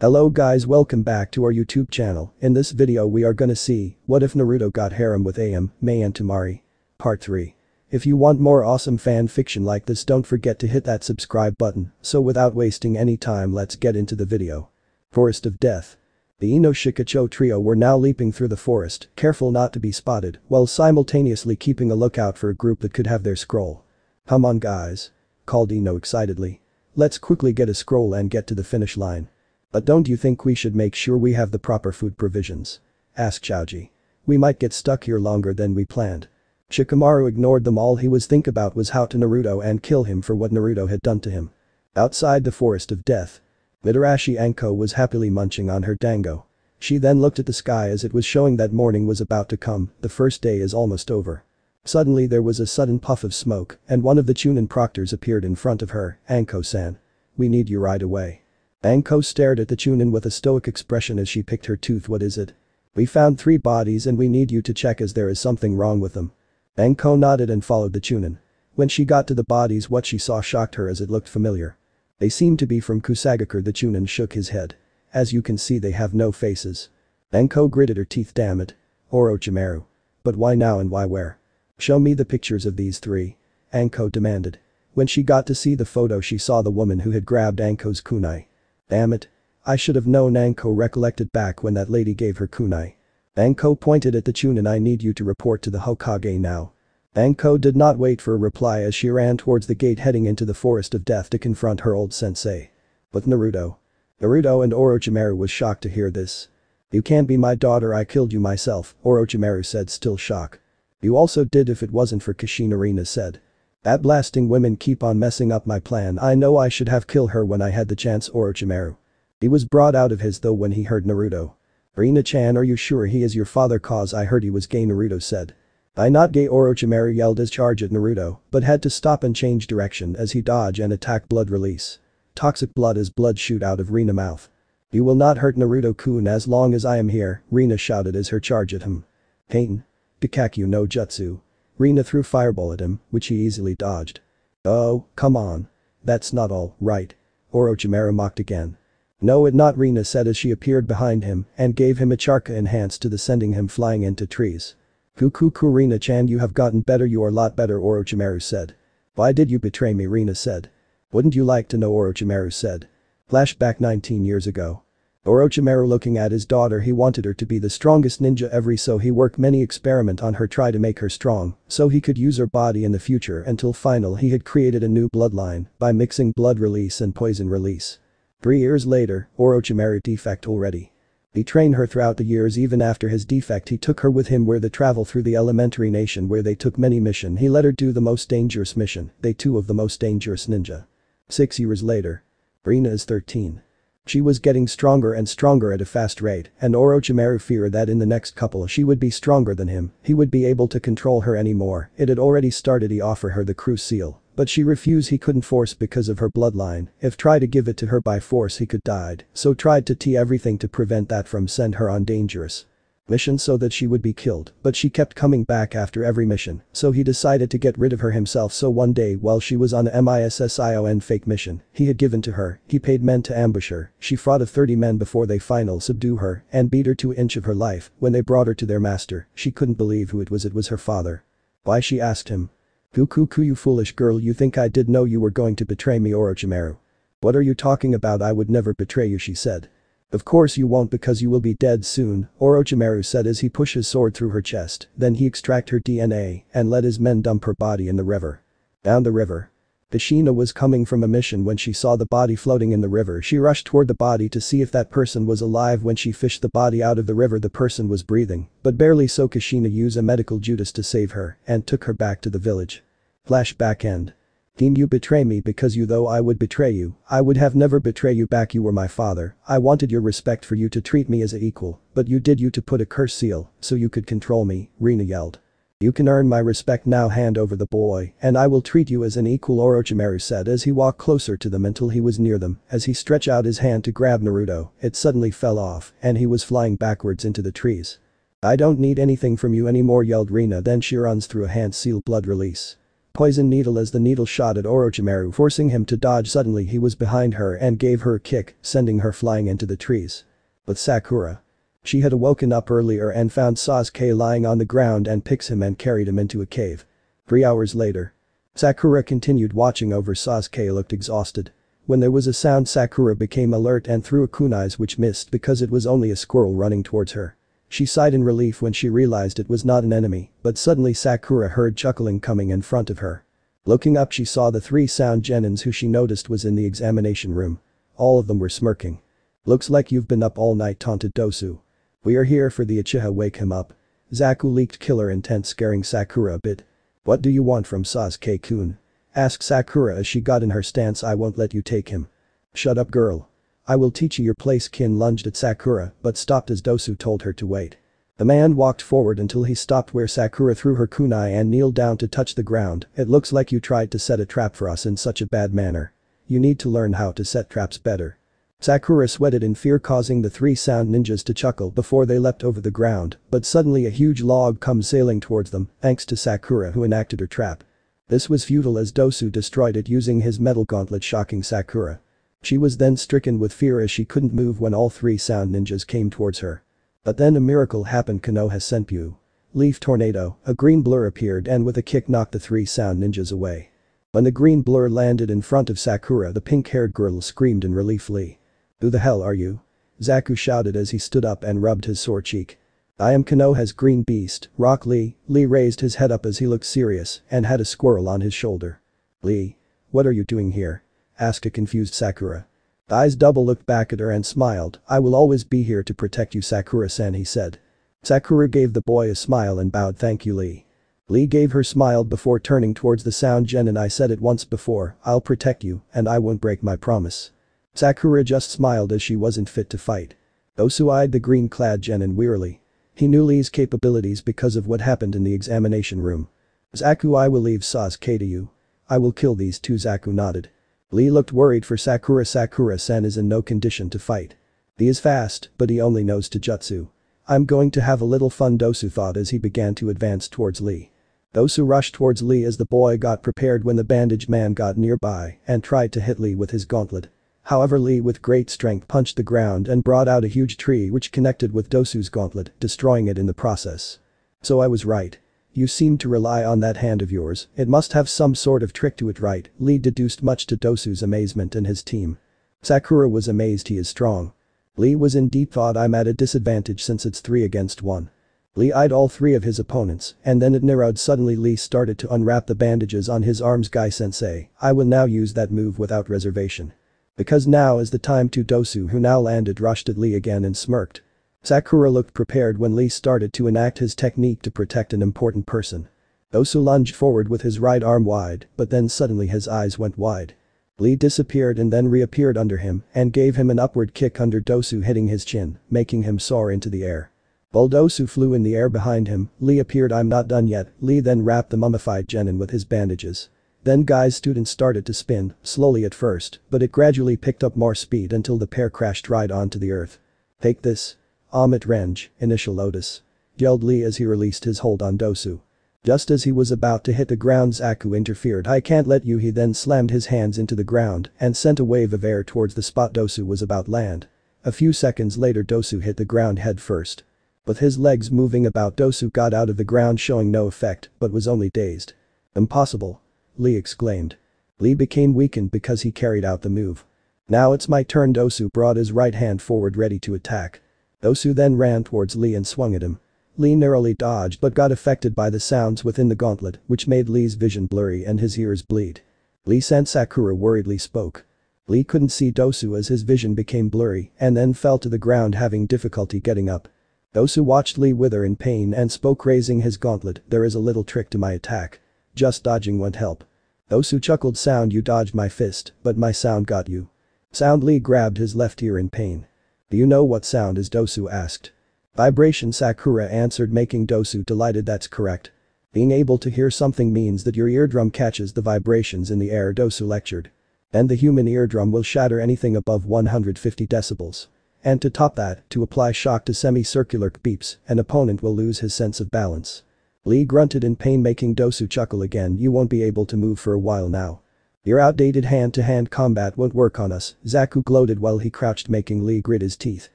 Hello guys, welcome back to our YouTube channel. In this video we are gonna see, what if Naruto got harem with Ayame, and Temari? Part 3. If you want more awesome fan fiction like this, don't forget to hit that subscribe button. So without wasting any time, let's get into the video. Forest of Death. The Ino-Shikacho trio were now leaping through the forest, careful not to be spotted, while simultaneously keeping a lookout for a group that could have their scroll. "Come on guys," called Ino excitedly. "Let's quickly get a scroll and get to the finish line." "But don't you think we should make sure we have the proper food provisions?" asked Choji. "We might get stuck here longer than we planned." Shikamaru ignored them. All he was thinking about was how to Naruto and kill him for what Naruto had done to him. Outside the Forest of Death. Midarashi Anko was happily munching on her dango. She then looked at the sky as it was showing that morning was about to come. The first day is almost over. Suddenly there was a sudden puff of smoke and one of the Chunin proctors appeared in front of her. "Anko-san. We need you right away." Anko stared at the Chunin with a stoic expression as she picked her tooth. "What is it?" "We found 3 bodies and we need you to check as there is something wrong with them." Anko nodded and followed the Chunin. When she got to the bodies, what she saw shocked her as it looked familiar. They seemed to be from Kusagakure. The Chunin shook his head. "As you can see, they have no faces." Anko gritted her teeth. "Damn it. Orochimaru. But why now and why where?" "Show me the pictures of these 3. Anko demanded. When she got to see the photo, she saw the woman who had grabbed Anko's kunai. "Damn it. I should have known." Anko recollected back when that lady gave her kunai. Anko pointed at the Chunin. "I need you to report to the Hokage now." Anko did not wait for a reply as she ran towards the gate heading into the Forest of Death to confront her old sensei. "But Naruto." Naruto and Orochimaru was shocked to hear this. "You can't be my daughter. I killed you myself," Orochimaru said, still shocked. "You also did if it wasn't for Kushina," Rina said. "That blasting women keep on messing up my plan. I know I should have killed her when I had the chance." Orochimaru. He was brought out of his though when he heard Naruto. "Rina-chan, are you sure he is your father? Cause I heard he was gay," Naruto said. "I not gay," Orochimaru yelled as charge at Naruto, but had to stop and change direction as he dodged and attacked. Blood release. Toxic blood as blood shoot out of Rina mouth. "You will not hurt Naruto-kun as long as I am here," Rina shouted as her charge at him. "Pain. Kikakyu no Jutsu." Rina threw fireball at him, which he easily dodged. "Oh, come on. That's not all, right?" Orochimaru mocked again. "No, it not," Rina said as she appeared behind him and gave him a charka enhanced to the sending him flying into trees. "Kuku Rina-chan, you have gotten better. You are a lot better," Orochimaru said. "Why did you betray me?" Rina said. "Wouldn't you like to know?" Orochimaru said. Flashback 19 years ago. Orochimaru looking at his daughter. He wanted her to be the strongest ninja ever, so he worked many experiment on her, try to make her strong so he could use her body in the future until final he had created a new bloodline by mixing blood release and poison release. 3 years later, Orochimaru defect already. He trained her throughout the years. Even after his defect, he took her with him where they travel through the elementary nation where they took many mission. He let her do the most dangerous mission, they 2 of the most dangerous ninja. 6 years later. Rina is 13. She was getting stronger and stronger at a fast rate, and Orochimaru feared that in the next couple she would be stronger than him. He would be able to control her anymore. It had already started. He offered her the cruise seal, but she refused. He couldn't force because of her bloodline. If tried to give it to her by force he could died, so tried to tee everything to prevent that from send her on dangerous mission so that she would be killed, but she kept coming back after every mission, so he decided to get rid of her himself. So one day while she was on a MISSION fake mission he had given to her, he paid men to ambush her. She fought 30 men before they finally subdue her and beat her to an inch of her life. When they brought her to their master, she couldn't believe who it was. It was her father. "Why?" she asked him. "Kuku, you foolish girl, you think I did know you were going to betray me?" Orochimaru. "What are you talking about? I would never betray you," she said. "Of course you won't, because you will be dead soon," Orochimaru said as he pushed his sword through her chest. Then he extracted her DNA and let his men dump her body in the river. Down the river. Kushina was coming from a mission. When she saw the body floating in the river, she rushed toward the body to see if that person was alive. When she fished the body out of the river, the person was breathing, but barely, so Kushina used a medical Judas to save her and took her back to the village. Flashback end. "Team, you betray me because you though I would betray you, I would have never betray you back. You were my father. I wanted your respect for you to treat me as an equal, but you did. You to put a curse seal so you could control me," Rina yelled. "You can earn my respect now. Hand over the boy and I will treat you as an equal," Orochimaru said as he walked closer to them until he was near them. As he stretched out his hand to grab Naruto, it suddenly fell off and he was flying backwards into the trees. "I don't need anything from you anymore," yelled Rina. Then she runs through a hand seal blood release. Poison needle as the needle shot at Orochimaru, forcing him to dodge. Suddenly he was behind her and gave her a kick, sending her flying into the trees. But Sakura. She had woken up earlier and found Sasuke lying on the ground and picks him and carried him into a cave. 3 hours later. Sakura continued watching over. Sasuke looked exhausted. When there was a sound, Sakura became alert and threw a kunai which missed because it was only a squirrel running towards her. She sighed in relief when she realized it was not an enemy, but suddenly Sakura heard chuckling coming in front of her. Looking up, she saw the 3 sound genins who she noticed was in the examination room. All of them were smirking. "Looks like you've been up all night," taunted Dosu. "We are here for the Uchiha, wake him up." Zaku leaked killer intent, scaring Sakura a bit. "What do you want from Sasuke-kun?" asked Sakura as she got in her stance. "I won't let you take him." "Shut up, girl. I will teach you your place." Kin lunged at Sakura but stopped as Dosu told her to wait. The man walked forward until he stopped where Sakura threw her kunai and kneeled down to touch the ground. "It looks like you tried to set a trap for us in such a bad manner. You need to learn how to set traps better." Sakura sweated in fear, causing the 3 sound ninjas to chuckle before they leapt over the ground, but suddenly a huge log comes sailing towards them, thanks to Sakura who enacted her trap. This was futile as Dosu destroyed it using his metal gauntlet, shocking Sakura. She was then stricken with fear as she couldn't move when all 3 sound ninjas came towards her. But then a miracle happened. Konoha Senpyu. Leaf tornado, a green blur appeared and with a kick knocked the 3 sound ninjas away. When the green blur landed in front of Sakura, the pink-haired girl screamed in relief. "Lee. Who the hell are you?" Zaku shouted as he stood up and rubbed his sore cheek. "I am Konoha's green beast, Rock Lee." Lee raised his head up as he looked serious and had a squirrel on his shoulder. "Lee. What are you doing here?" asked a confused Sakura. The eyes double looked back at her and smiled. "I will always be here to protect you, Sakura-san," he said. Sakura gave the boy a smile and bowed. "Thank you, Lee." Lee gave her smile before turning towards the sound genin. "I said it once before, I'll protect you and I won't break my promise." Sakura just smiled as she wasn't fit to fight. Dosu eyed the green-clad genin wearily. He knew Lee's capabilities because of what happened in the examination room. "Zaku, I will leave Sasuke to you. I will kill these 2." Zaku nodded. Lee looked worried for Sakura. "Sakura-san is in no condition to fight. He is fast, but he only knows Taijutsu. I'm going to have a little fun," Dosu thought as he began to advance towards Lee. Dosu rushed towards Lee as the boy got prepared when the bandage man got nearby and tried to hit Lee with his gauntlet. However, Lee with great strength punched the ground and brought out a huge tree which connected with Dosu's gauntlet, destroying it in the process. "So I was right. You seem to rely on that hand of yours. It must have some sort of trick to it, right?" Lee deduced, much to Dosu's amazement and his team. Sakura was amazed. "He is strong." Lee was in deep thought. "I'm at a disadvantage since it's 3 against 1. Lee eyed all 3 of his opponents and then it narrowed. Suddenly Lee started to unwrap the bandages on his arms. "Guy-sensei, I will now use that move without reservation. Because now is the time to." Dosu, who now landed, rushed at Lee again and smirked. Sakura looked prepared when Lee started to enact his technique to protect an important person. Dosu lunged forward with his right arm wide, but then suddenly his eyes went wide. Lee disappeared and then reappeared under him and gave him an upward kick under Dosu, hitting his chin, making him soar into the air. While Dosu flew in the air behind him, Lee appeared. "I'm not done yet." Lee then wrapped the mummified genin with his bandages. Then Guy's student started to spin, slowly at first, but it gradually picked up more speed until the pair crashed right onto the earth. "Take this. Amit Range, Initial Lotus," yelled Lee as he released his hold on Dosu. Just as he was about to hit the ground, Zaku interfered. "I can't let you." He then slammed his hands into the ground and sent a wave of air towards the spot Dosu was about to land. A few seconds later, Dosu hit the ground head first. With his legs moving about, Dosu got out of the ground showing no effect but was only dazed. "Impossible!" Lee exclaimed. Lee became weakened because he carried out the move. "Now it's my turn." Dosu brought his right hand forward ready to attack. Dosu then ran towards Lee and swung at him. Lee narrowly dodged but got affected by the sounds within the gauntlet, which made Lee's vision blurry and his ears bleed. "Lee-san," Sakura worriedly spoke. Lee couldn't see Dosu as his vision became blurry and then fell to the ground, having difficulty getting up. Dosu watched Lee wither in pain and spoke, raising his gauntlet. "There is a little trick to my attack. Just dodging won't help." Dosu chuckled. "Sound, you dodged my fist, but my sound got you." "Sound?" Lee grabbed his left ear in pain. "Do you know what sound is?" Dosu asked. "Vibration," Sakura answered, making Dosu delighted. "That's correct. Being able to hear something means that your eardrum catches the vibrations in the air," Dosu lectured. "And the human eardrum will shatter anything above 150 decibels. And to top that, to apply shock to semicircular beeps, an opponent will lose his sense of balance." Lee grunted in pain, making Dosu chuckle again. You won't be able to move for a while now. Your outdated hand-to-hand combat won't work on us, Zaku gloated while he crouched, making Lee grit his teeth.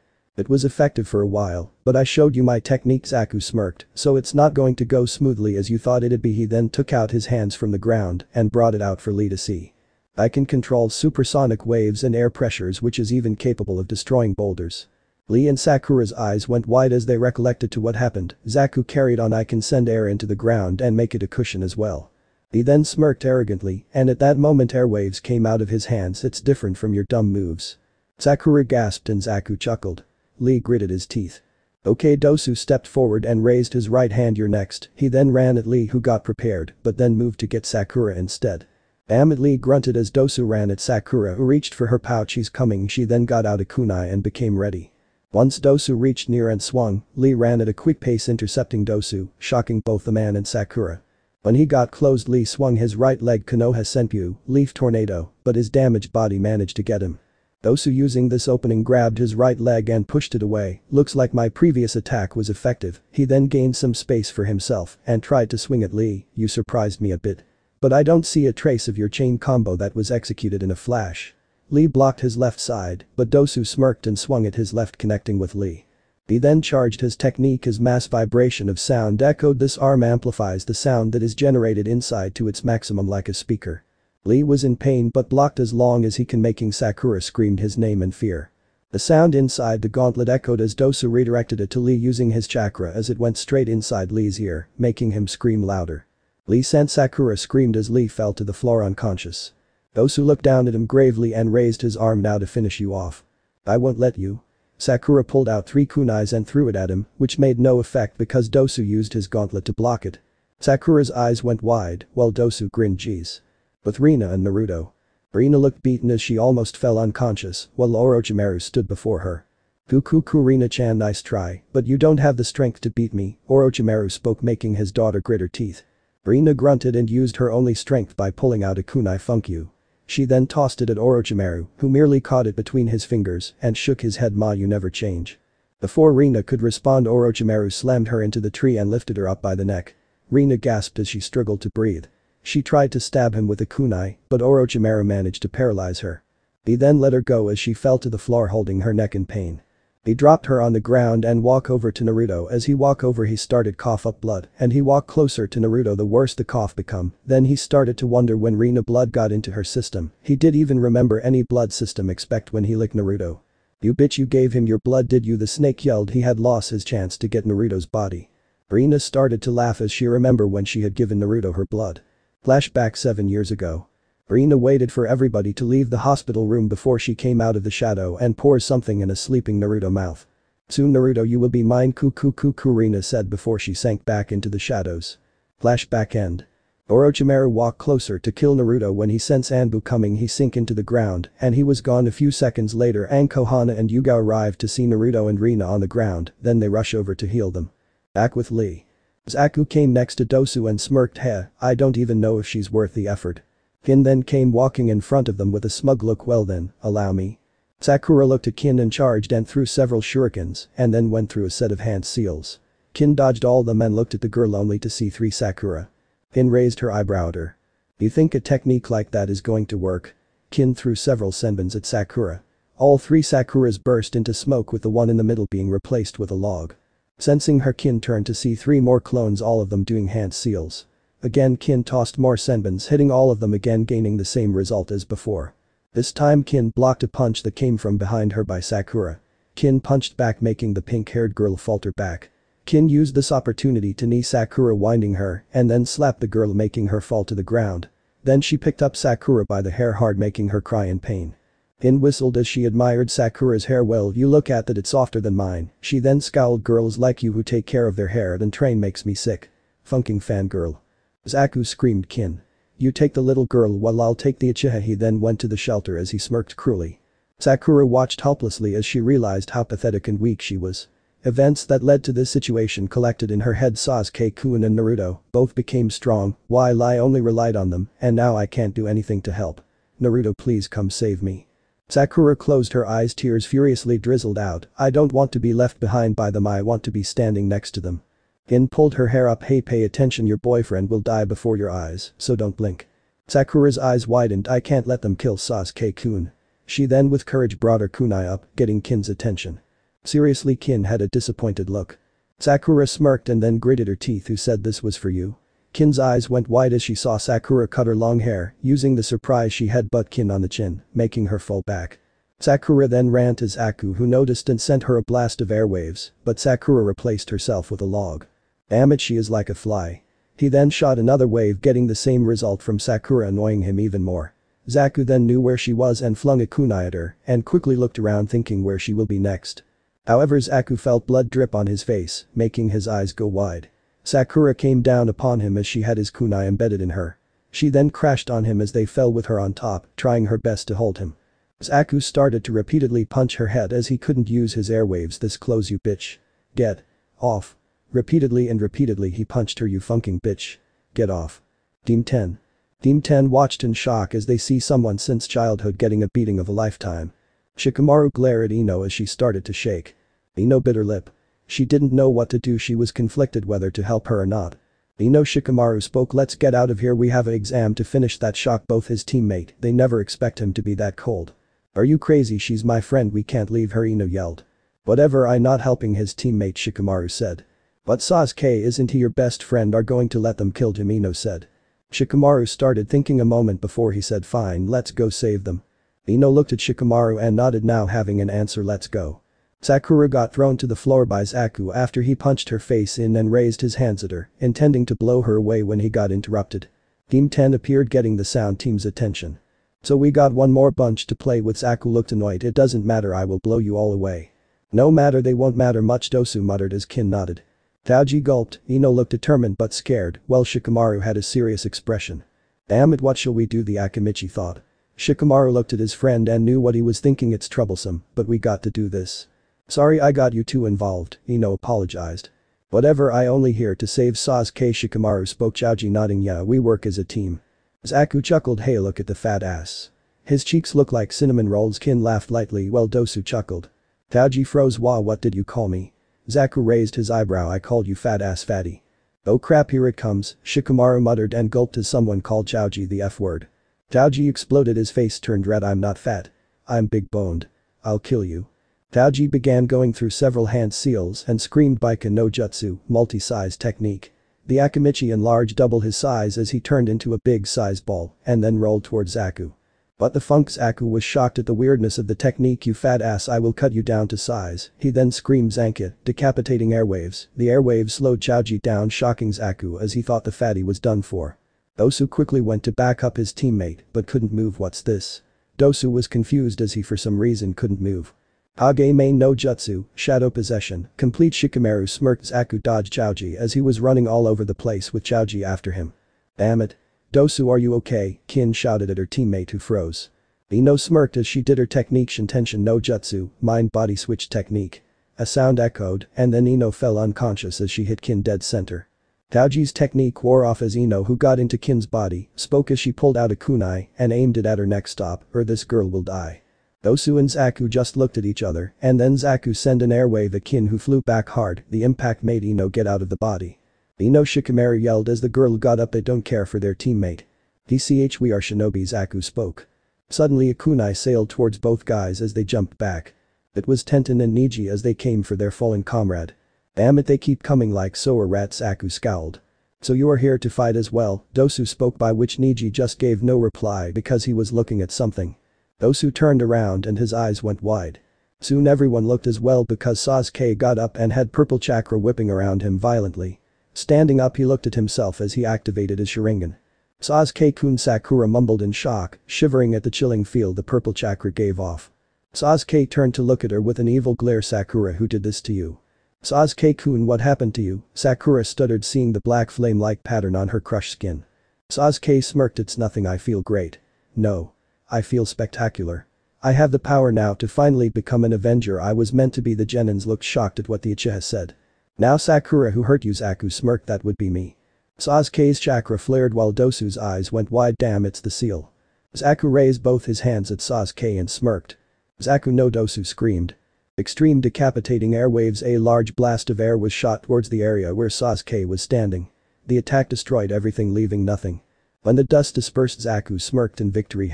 It was effective for a while, but I showed you my technique, Zaku smirked, so it's not going to go smoothly as you thought it'd be. He then took out his hands from the ground and brought it out for Lee to see. I can control supersonic waves and air pressures, which is even capable of destroying boulders. Lee and Sakura's eyes went wide as they recollected to what happened. Zaku carried on. I can send air into the ground and make it a cushion as well. He then smirked arrogantly, and at that moment airwaves came out of his hands. It's different from your dumb moves. Sakura gasped and Zaku chuckled. Lee gritted his teeth. Okay, Dosu stepped forward and raised his right hand. You're next. He then ran at Lee, who got prepared, but then moved to get Sakura instead. Lee grunted as Dosu ran at Sakura, who reached for her pouch. He's coming. She then got out a kunai and became ready. Once Dosu reached near and swung, Lee ran at a quick pace, intercepting Dosu, shocking both the man and Sakura. When he got close, Lee swung his right leg Konoha Senpyu, Leaf Tornado, but his damaged body managed to get him. Dosu, using this opening, grabbed his right leg and pushed it away. Looks like my previous attack was effective. He then gained some space for himself and tried to swing at Lee. You surprised me a bit. But I don't see a trace of your chain combo that was executed in a flash. Lee blocked his left side, but Dosu smirked and swung at his left, connecting with Lee. He then charged his technique. His mass vibration of sound echoed. This arm amplifies the sound that is generated inside to its maximum like a speaker. Lee was in pain but blocked as long as he can, making Sakura screamed his name in fear. The sound inside the gauntlet echoed as Dosu redirected it to Lee using his chakra as it went straight inside Lee's ear, making him scream louder. Lee sent Sakura screamed as Lee fell to the floor unconscious. Dosu looked down at him gravely and raised his arm. Now to finish you off. I won't let you. Sakura pulled out 3 kunais and threw it at him, which made no effect because Dosu used his gauntlet to block it. Sakura's eyes went wide, while Dosu grinned. Geez. With Rina and Naruto. Rina looked beaten as she almost fell unconscious, while Orochimaru stood before her. Fukuku, Rina-chan, nice try, but you don't have the strength to beat me, Orochimaru spoke, making his daughter grit her teeth. Rina grunted and used her only strength by pulling out a kunai funkyu. She then tossed it at Orochimaru, who merely caught it between his fingers and shook his head. Ma, you never change. Before Rina could respond, Orochimaru slammed her into the tree and lifted her up by the neck. Rina gasped as she struggled to breathe. She tried to stab him with a kunai, but Orochimaru managed to paralyze her. He then let her go as she fell to the floor, holding her neck in pain. He dropped her on the ground and walked over to Naruto. As he walked over, he started cough up blood, and he walked closer to Naruto. The worse the cough become, then he started to wonder when Rina blood got into her system. He did even remember any blood system except when he licked Naruto. You bitch, you gave him your blood, did you? The snake yelled. He had lost his chance to get Naruto's body. Rina started to laugh as she remembered when she had given Naruto her blood. Flashback 7 years ago. Rina waited for everybody to leave the hospital room before she came out of the shadow and poured something in a sleeping Naruto mouth. Soon, Naruto, you will be mine, cuckoo, Rina said before she sank back into the shadows. Flashback end. Orochimaru walked closer to kill Naruto when he sensed Anbu coming. He sank into the ground and he was gone. A few seconds later, Konoha and Yuga arrived to see Naruto and Rina on the ground, then they rush over to heal them. Back with Lee. Zaku came next to Dosu and smirked. Heh, I don't even know if she's worth the effort. Kin then came walking in front of them with a smug look. Well then, allow me. Sakura looked at Kin and charged and threw several shurikens and then went through a set of hand seals. Kin dodged all them and looked at the girl only to see 3 Sakura. Kin raised her eyebrow at her. You think a technique like that is going to work? Kin threw several senbons at Sakura. All 3 Sakuras burst into smoke, with the one in the middle being replaced with a log. Sensing her, Kin turned to see 3 more clones, all of them doing hand seals. Again, Kin tossed more senbons, hitting all of them again, gaining the same result as before. This time Kin blocked a punch that came from behind her by Sakura. Kin punched back, making the pink-haired girl falter back. Kin used this opportunity to knee Sakura, winding her, and then slapped the girl, making her fall to the ground. Then she picked up Sakura by the hair hard, making her cry in pain. Kin whistled as she admired Sakura's hair. Well, you look at that, it's softer than mine. She then scowled. Girls like you who take care of their hair and train makes me sick. Funking fangirl. Zaku screamed. Kin. You take the little girl while I'll take the Uchiha. He then went to the shelter as he smirked cruelly. Sakura watched helplessly as she realized how pathetic and weak she was. Events that led to this situation collected in her head. Sasuke-kun and Naruto both became strong while I only relied on them, and now I can't do anything to help. Naruto, please come save me. Sakura closed her eyes, tears furiously drizzled out. I don't want to be left behind by them, I want to be standing next to them. Kin pulled her hair up. Hey, pay attention, your boyfriend will die before your eyes, so don't blink. Sakura's eyes widened. I can't let them kill Sasuke-kun. She then with courage brought her kunai up, getting Kin's attention. Seriously, Kin had a disappointed look. Sakura smirked and then gritted her teeth. Who said this was for you? Kin's eyes went wide as she saw Sakura cut her long hair, using the surprise she had butt Kin on the chin, making her fall back. Sakura then ran to Zaku, who noticed and sent her a blast of airwaves, but Sakura replaced herself with a log. Damn it, she is like a fly. He then shot another wave, getting the same result from Sakura, annoying him even more. Zaku then knew where she was and flung a kunai at her, and quickly looked around thinking where she will be next. However, Zaku felt blood drip on his face, making his eyes go wide. Sakura came down upon him as she had his kunai embedded in her. She then crashed on him as they fell with her on top, trying her best to hold him. Zaku started to repeatedly punch her head as he couldn't use his airwaves. This close, you bitch. Get off. Repeatedly and repeatedly he punched her. You funking bitch. Get off. Team 10. Team 10 watched in shock as they see someone since childhood getting a beating of a lifetime. Shikamaru glared at Ino as she started to shake. Ino bit her lip. She didn't know what to do. She was conflicted whether to help her or not. Ino Shikamaru spoke. Let's get out of here, we have an exam to finish. That shocked both his teammate. They never expect him to be that cold. Are you crazy? She's my friend, we can't leave her, Ino yelled. Whatever, I'm not helping his teammate, Shikamaru said. But Sasuke, isn't he your best friend? Are going to let them kill him, Ino said. Shikamaru started thinking a moment before he said fine, let's go save them. Ino looked at Shikamaru and nodded, now having an answer, let's go. Sakura got thrown to the floor by Zaku after he punched her face in and raised his hands at her, intending to blow her away when he got interrupted. Team 10 appeared, getting the sound team's attention. So we got one more bunch to play with. Zaku looked annoyed. It doesn't matter, I will blow you all away. No matter, they won't matter much, Dosu muttered as Kin nodded. Taiji gulped. Ino looked determined but scared, while Shikamaru had a serious expression. Damn it, what shall we do, the Akamichi thought. Shikamaru looked at his friend and knew what he was thinking. It's troublesome, but we got to do this. Sorry I got you two involved, Ino apologized. Whatever, I only here to save Sasuke, Shikamaru spoke. Taiji nodding. Yeah, we work as a team. Zaku chuckled. Hey, look at the fat ass. His cheeks look like cinnamon rolls. Kin laughed lightly while Dosu chuckled. Taiji froze. Wah, what did you call me? Zaku raised his eyebrow. I called you fat ass fatty. Oh crap, here it comes, Shikamaru muttered and gulped as someone called Taiji the F word. Taiji exploded, his face turned red. I'm not fat. I'm big boned. I'll kill you. Taiji began going through several hand seals and screamed Baiken no Jutsu, multi-size technique. The Akamichi enlarged double his size as he turned into a big size ball and then rolled towards Zaku. But the funk, Zaku was shocked at the weirdness of the technique. You fat ass, I will cut you down to size, he then screamed. Zankia, decapitating airwaves. The airwaves slowed Taiji down, shocking Zaku as he thought the fatty was done for. Dosu quickly went to back up his teammate but couldn't move. What's this? Dosu was confused as he for some reason couldn't move. Hagame no Jutsu, Shadow Possession, complete. Shikamaru smirked. Zaku dodged Taiji as he was running all over the place with Taiji after him. Damn it. Dosu, are you okay? Kin shouted at her teammate who froze. Ino smirked as she did her technique Shintension no Jutsu, mind-body switch technique. A sound echoed and then Ino fell unconscious as she hit Kin dead center. Tauji's technique wore off as Ino, who got into Kin's body, spoke as she pulled out a kunai and aimed it at her neck. Stop, or this girl will die. Dosu and Zaku just looked at each other and then Zaku sent an airwave at Kin, who flew back hard. The impact made Ino get out of the body. Ino, Shikamaru yelled as the girl got up. They don't care for their teammate. TCH, we are shinobi, Zaku spoke. Suddenly a kunai sailed towards both guys as they jumped back. It was Tenten and Niji as they came for their fallen comrade. Damn it, they keep coming like sewer rats, Zaku scowled. So you are here to fight as well, Dosu spoke, by which Niji just gave no reply because he was looking at something. Dosu turned around and his eyes went wide. Soon everyone looked as well because Sasuke got up and had purple chakra whipping around him violently. Standing up, he looked at himself as he activated his Sharingan. Sasuke-kun, Sakura mumbled in shock, shivering at the chilling feel the purple chakra gave off. Sasuke turned to look at her with an evil glare. Sakura, who did this to you? Sasuke-kun, what happened to you? Sakura stuttered, seeing the black flame-like pattern on her crushed skin. Sasuke smirked. It's nothing, I feel great. No. I feel spectacular. I have the power now to finally become an Avenger. I was meant to be. The Genins looked shocked at what the Uchiha said. Now Sakura, who hurt you? Zaku smirked. That would be me. Sasuke's chakra flared while Dosu's eyes went wide. Damn, it's the seal. Zaku raised both his hands at Sasuke and smirked. Zaku no, Dosu screamed. Extreme decapitating airwaves. A large blast of air was shot towards the area where Sasuke was standing. The attack destroyed everything, leaving nothing. When the dust dispersed, Zaku smirked in victory.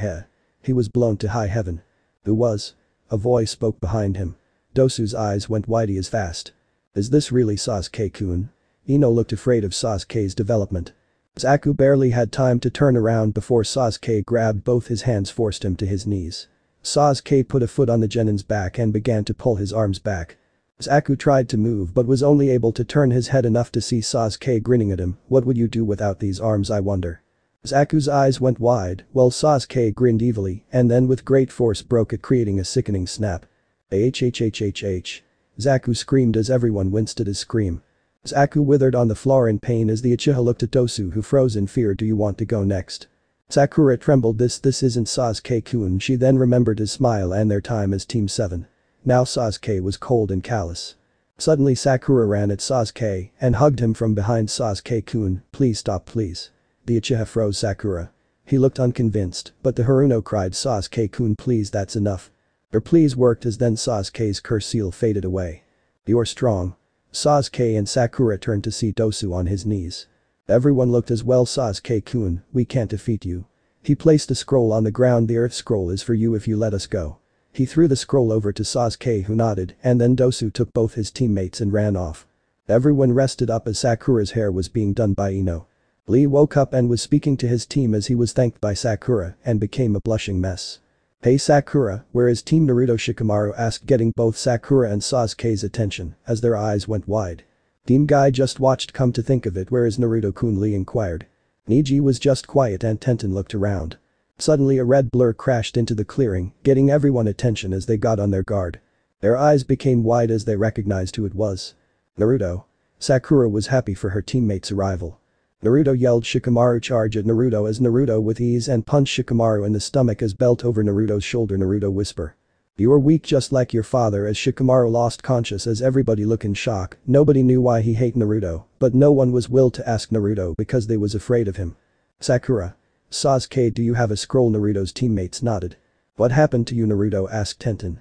He was blown to high heaven. Who was? A voice spoke behind him. Dosu's eyes went wide as fast. Is this really Sasuke-kun? Ino looked afraid of Sasuke's development. Zaku barely had time to turn around before Sasuke grabbed both his hands, forced him to his knees. Sasuke put a foot on the genin's back and began to pull his arms back. Zaku tried to move but was only able to turn his head enough to see Sasuke grinning at him. What would you do without these arms, I wonder? Zaku's eyes went wide while Sasuke grinned evilly and then with great force broke it, creating a sickening snap. Hhhhhh. Zaku screamed as everyone winced at his scream. Zaku withered on the floor in pain as the Uchiha looked at Dosu, who froze in fear. Do you want to go next? Sakura trembled. This isn't Sasuke-kun. She then remembered his smile and their time as Team 7. Now Sasuke was cold and callous. Suddenly Sakura ran at Sasuke and hugged him from behind. Sasuke-kun, please stop, please. The Uchiha froze Sakura. He looked unconvinced, but the Haruno cried, Sasuke-kun, please, that's enough. Her pleas worked as then Sasuke's curse seal faded away. You're strong. Sasuke and Sakura turned to see Dosu on his knees. Everyone looked as well. Sasuke-kun, we can't defeat you. He placed a scroll on the ground. The earth scroll is for you if you let us go. He threw the scroll over to Sasuke, who nodded, and then Dosu took both his teammates and ran off. Everyone rested up as Sakura's hair was being done by Ino. Lee woke up and was speaking to his team as he was thanked by Sakura and became a blushing mess. Hey Sakura, where is Team Naruto? Shikamaru asked, getting both Sakura and Sasuke's attention as their eyes went wide. Team Guy just watched. Come to think of it, where is Naruto-kun? Lee inquired. Niji was just quiet and Tenten looked around. Suddenly a red blur crashed into the clearing, getting everyone attention as they got on their guard. Their eyes became wide as they recognized who it was. Naruto. Sakura was happy for her teammate's arrival. Naruto yelled. Shikamaru charged at Naruto as Naruto with ease and punched Shikamaru in the stomach as belt over Naruto's shoulder. Naruto whisper. You are weak just like your father, as Shikamaru lost conscious as everybody looked in shock. Nobody knew why he hated Naruto, but no one was willing to ask Naruto because they was afraid of him. Sakura. Sasuke, do you have a scroll? Naruto's teammates nodded. What happened to you? Naruto asked Tenten.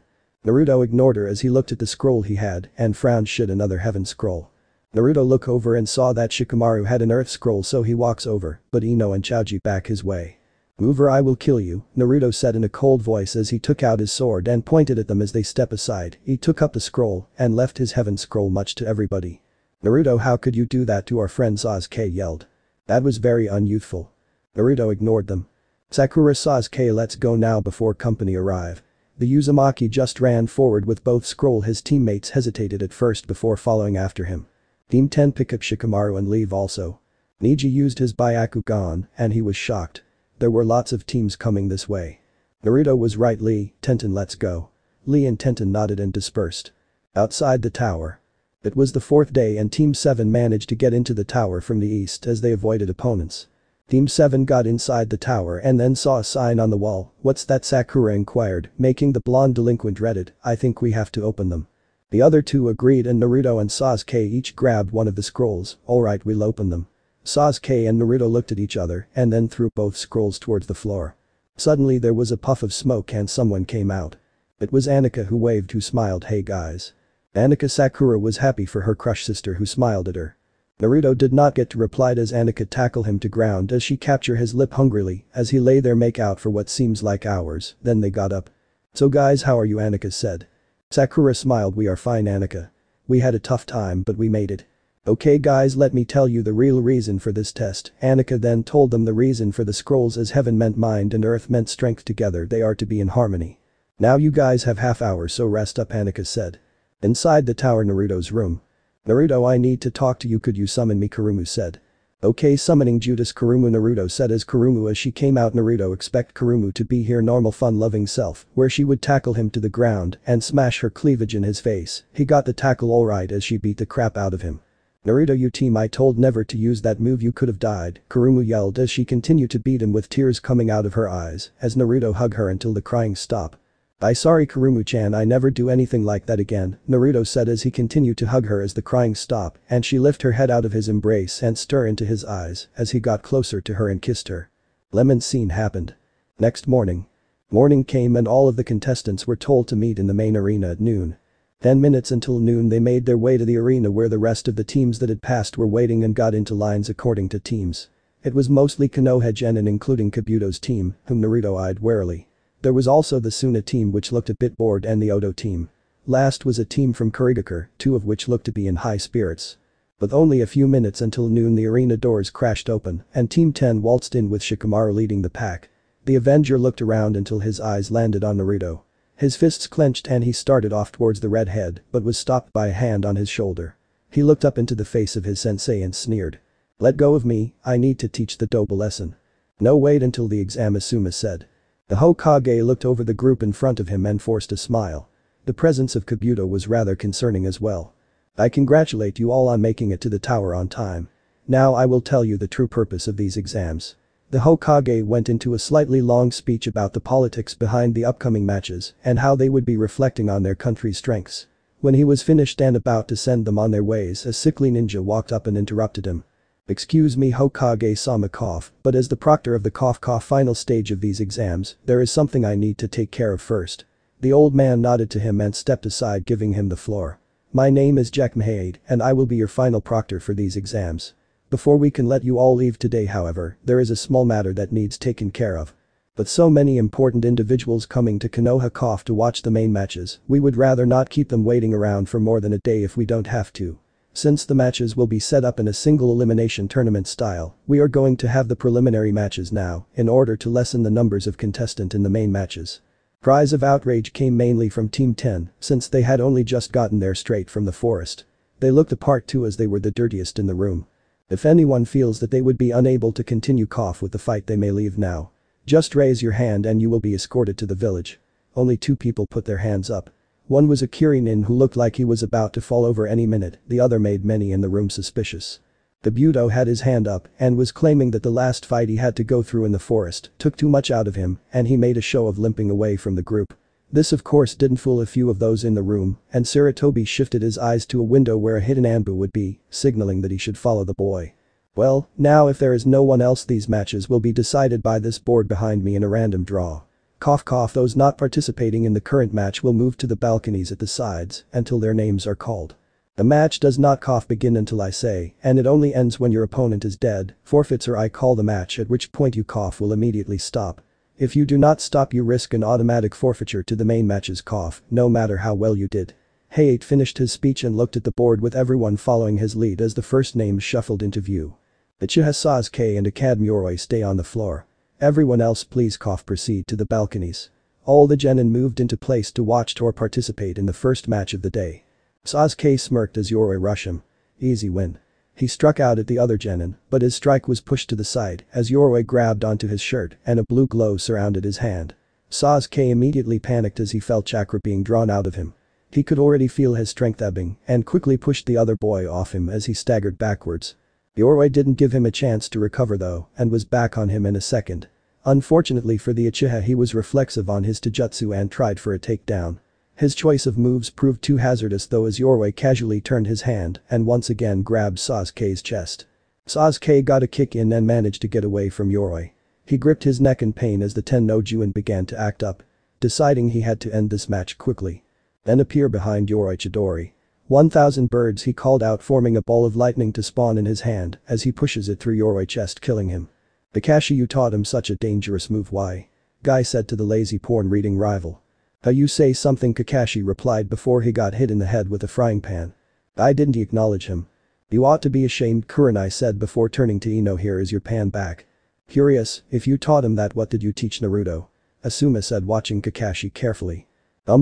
Naruto ignored her as he looked at the scroll he had and frowned. Shit, another heaven scroll. Naruto looked over and saw that Shikamaru had an earth scroll, so he walks over, but Ino and Choji back his way. Move or I will kill you, Naruto said in a cold voice as he took out his sword and pointed at them as they stepped aside. He took up the scroll and left his heaven scroll, much to everybody. Naruto, how could you do that to our friend? Sasuke yelled. That was very unyouthful. Naruto ignored them. Sakura. Sasuke, let's go now before company arrive. The Uzumaki just ran forward with both scroll. His teammates hesitated at first before following after him. Team 10 pick up Shikamaru and leave also. Niji used his Byakugan and he was shocked. There were lots of teams coming this way. Naruto was right. Lee, Tenten, let's go. Lee and Tenten nodded and dispersed. Outside the tower. It was the fourth day and Team 7 managed to get into the tower from the east as they avoided opponents. Team 7 got inside the tower and then saw a sign on the wall. What's that? Sakura inquired, making the blonde delinquent dreaded. I think we have to open them. The other two agreed and Naruto and Sasuke each grabbed one of the scrolls. Alright, we'll open them. Sasuke and Naruto looked at each other and then threw both scrolls towards the floor. Suddenly there was a puff of smoke and someone came out. It was Anika, who waved, who smiled. Hey guys. Anika. Sakura was happy for her crush sister who smiled at her. Naruto did not get to reply as Anika tackled him to ground as she captured his lip hungrily as he lay there make out for what seems like hours. Then they got up. So guys, how are you? Anika said. Sakura smiled. We are fine, Anika. We had a tough time but we made it. Okay guys, let me tell you the real reason for this test. Anika then told them the reason for the scrolls, as heaven meant mind and earth meant strength. Together they are to be in harmony. Now you guys have half hour, so rest up, Anika said. Inside the tower, Naruto's room. Naruto, I need to talk to you, could you summon me? Kurumu said. Okay, summoning Judas Kurumu, Naruto said as Kurumu as she came out. Naruto expect Kurumu to be her normal fun-loving self, where she would tackle him to the ground and smash her cleavage in his face. He got the tackle alright as she beat the crap out of him. Naruto, you team, I told never to use that move, you could have died, Kurumu yelled as she continued to beat him with tears coming out of her eyes as Naruto hugged her until the crying stopped. I sorry Kurumu-chan, I never do anything like that again, Naruto said as he continued to hug her as the crying stopped and she lifted her head out of his embrace and stared into his eyes as he got closer to her and kissed her. Lemon scene happened. Next morning. Morning came and all of the contestants were told to meet in the main arena at noon. 10 minutes until noon they made their way to the arena where the rest of the teams that had passed were waiting and got into lines according to teams. It was mostly Konoha genin including Kabuto's team, whom Naruto eyed warily. There was also the Suna team which looked a bit bored and the Odo team. Last was a team from Kurigakure, 2 of which looked to be in high spirits. With only a few minutes until noon the arena doors crashed open and Team 10 waltzed in with Shikamaru leading the pack. The Avenger looked around until his eyes landed on Naruto. His fists clenched and he started off towards the redhead but was stopped by a hand on his shoulder. He looked up into the face of his sensei and sneered. "Let go of me, I need to teach the dope a lesson." "No, wait until the exam," Asuma said. The Hokage looked over the group in front of him and forced a smile. The presence of Kabuto was rather concerning as well. "I congratulate you all on making it to the tower on time. Now I will tell you the true purpose of these exams." The Hokage went into a slightly long speech about the politics behind the upcoming matches and how they would be reflecting on their country's strengths. When he was finished and about to send them on their ways, a sickly ninja walked up and interrupted him. "Excuse me, Hokage-sama cough, but as the proctor of the cough final stage of these exams, there is something I need to take care of first." The old man nodded to him and stepped aside giving him the floor. "My name is Jack Mahade and I will be your final proctor for these exams. Before we can let you all leave today however, there is a small matter that needs taken care of. But so many important individuals coming to Konoha Cough to watch the main matches, we would rather not keep them waiting around for more than a day if we don't have to. Since the matches will be set up in a single elimination tournament style, we are going to have the preliminary matches now in order to lessen the numbers of contestants in the main matches." Cries of outrage came mainly from Team 10 since they had only just gotten there straight from the forest. They looked the part too as they were the dirtiest in the room. If anyone feels that they would be unable to continue Cough with the fight they may leave now. Just raise your hand and you will be escorted to the village. Only 2 people put their hands up. One was a Kirinin who looked like he was about to fall over any minute, the other made many in the room suspicious. Kabuto had his hand up and was claiming that the last fight he had to go through in the forest took too much out of him and he made a show of limping away from the group. This of course didn't fool a few of those in the room and Saratobi shifted his eyes to a window where a hidden Anbu would be, signaling that he should follow the boy. "Well, now if there is no one else these matches will be decided by this board behind me in a random draw. Cough, those not participating in the current match will move to the balconies at the sides until their names are called. The match does not begin until I say, and it only ends when your opponent is dead, forfeits or I call the match at which point you will immediately stop. If you do not stop you risk an automatic forfeiture to the main matches no matter how well you did." Hayate finished his speech and looked at the board with everyone following his lead as the first names shuffled into view. Uchiha Sasuke and Academy Yoroi stay on the floor. Everyone else please proceed to the balconies. All the genin moved into place to watch or participate in the first match of the day. Sasuke smirked as Yoroi rushed him. Easy win. He struck out at the other genin, but his strike was pushed to the side as Yoroi grabbed onto his shirt and a blue glow surrounded his hand. Sasuke immediately panicked as he felt chakra being drawn out of him. He could already feel his strength ebbing and quickly pushed the other boy off him as he staggered backwards. Yoroi didn't give him a chance to recover though and was back on him in a second. Unfortunately for the Uchiha he was reflexive on his taijutsu and tried for a takedown. His choice of moves proved too hazardous though as Yoroi casually turned his hand and once again grabbed Sasuke's chest. Sasuke got a kick in and managed to get away from Yoroi. He gripped his neck in pain as the Tenno-Juin began to act up. Deciding he had to end this match quickly. Then appear behind Yoroi Chidori. 1,000 birds he called out forming a ball of lightning to spawn in his hand as he pushes it through Yoroi chest killing him. "Kakashi, you taught him such a dangerous move, why?" Guy said to the lazy porn reading rival. "How you say something," Kakashi replied before he got hit in the head with a frying pan. "I didn't acknowledge him." "You ought to be ashamed," Kurenai said before turning to Ino. "Here is your pan back." "Curious, if you taught him that what did you teach Naruto?" Asuma said watching Kakashi carefully. Well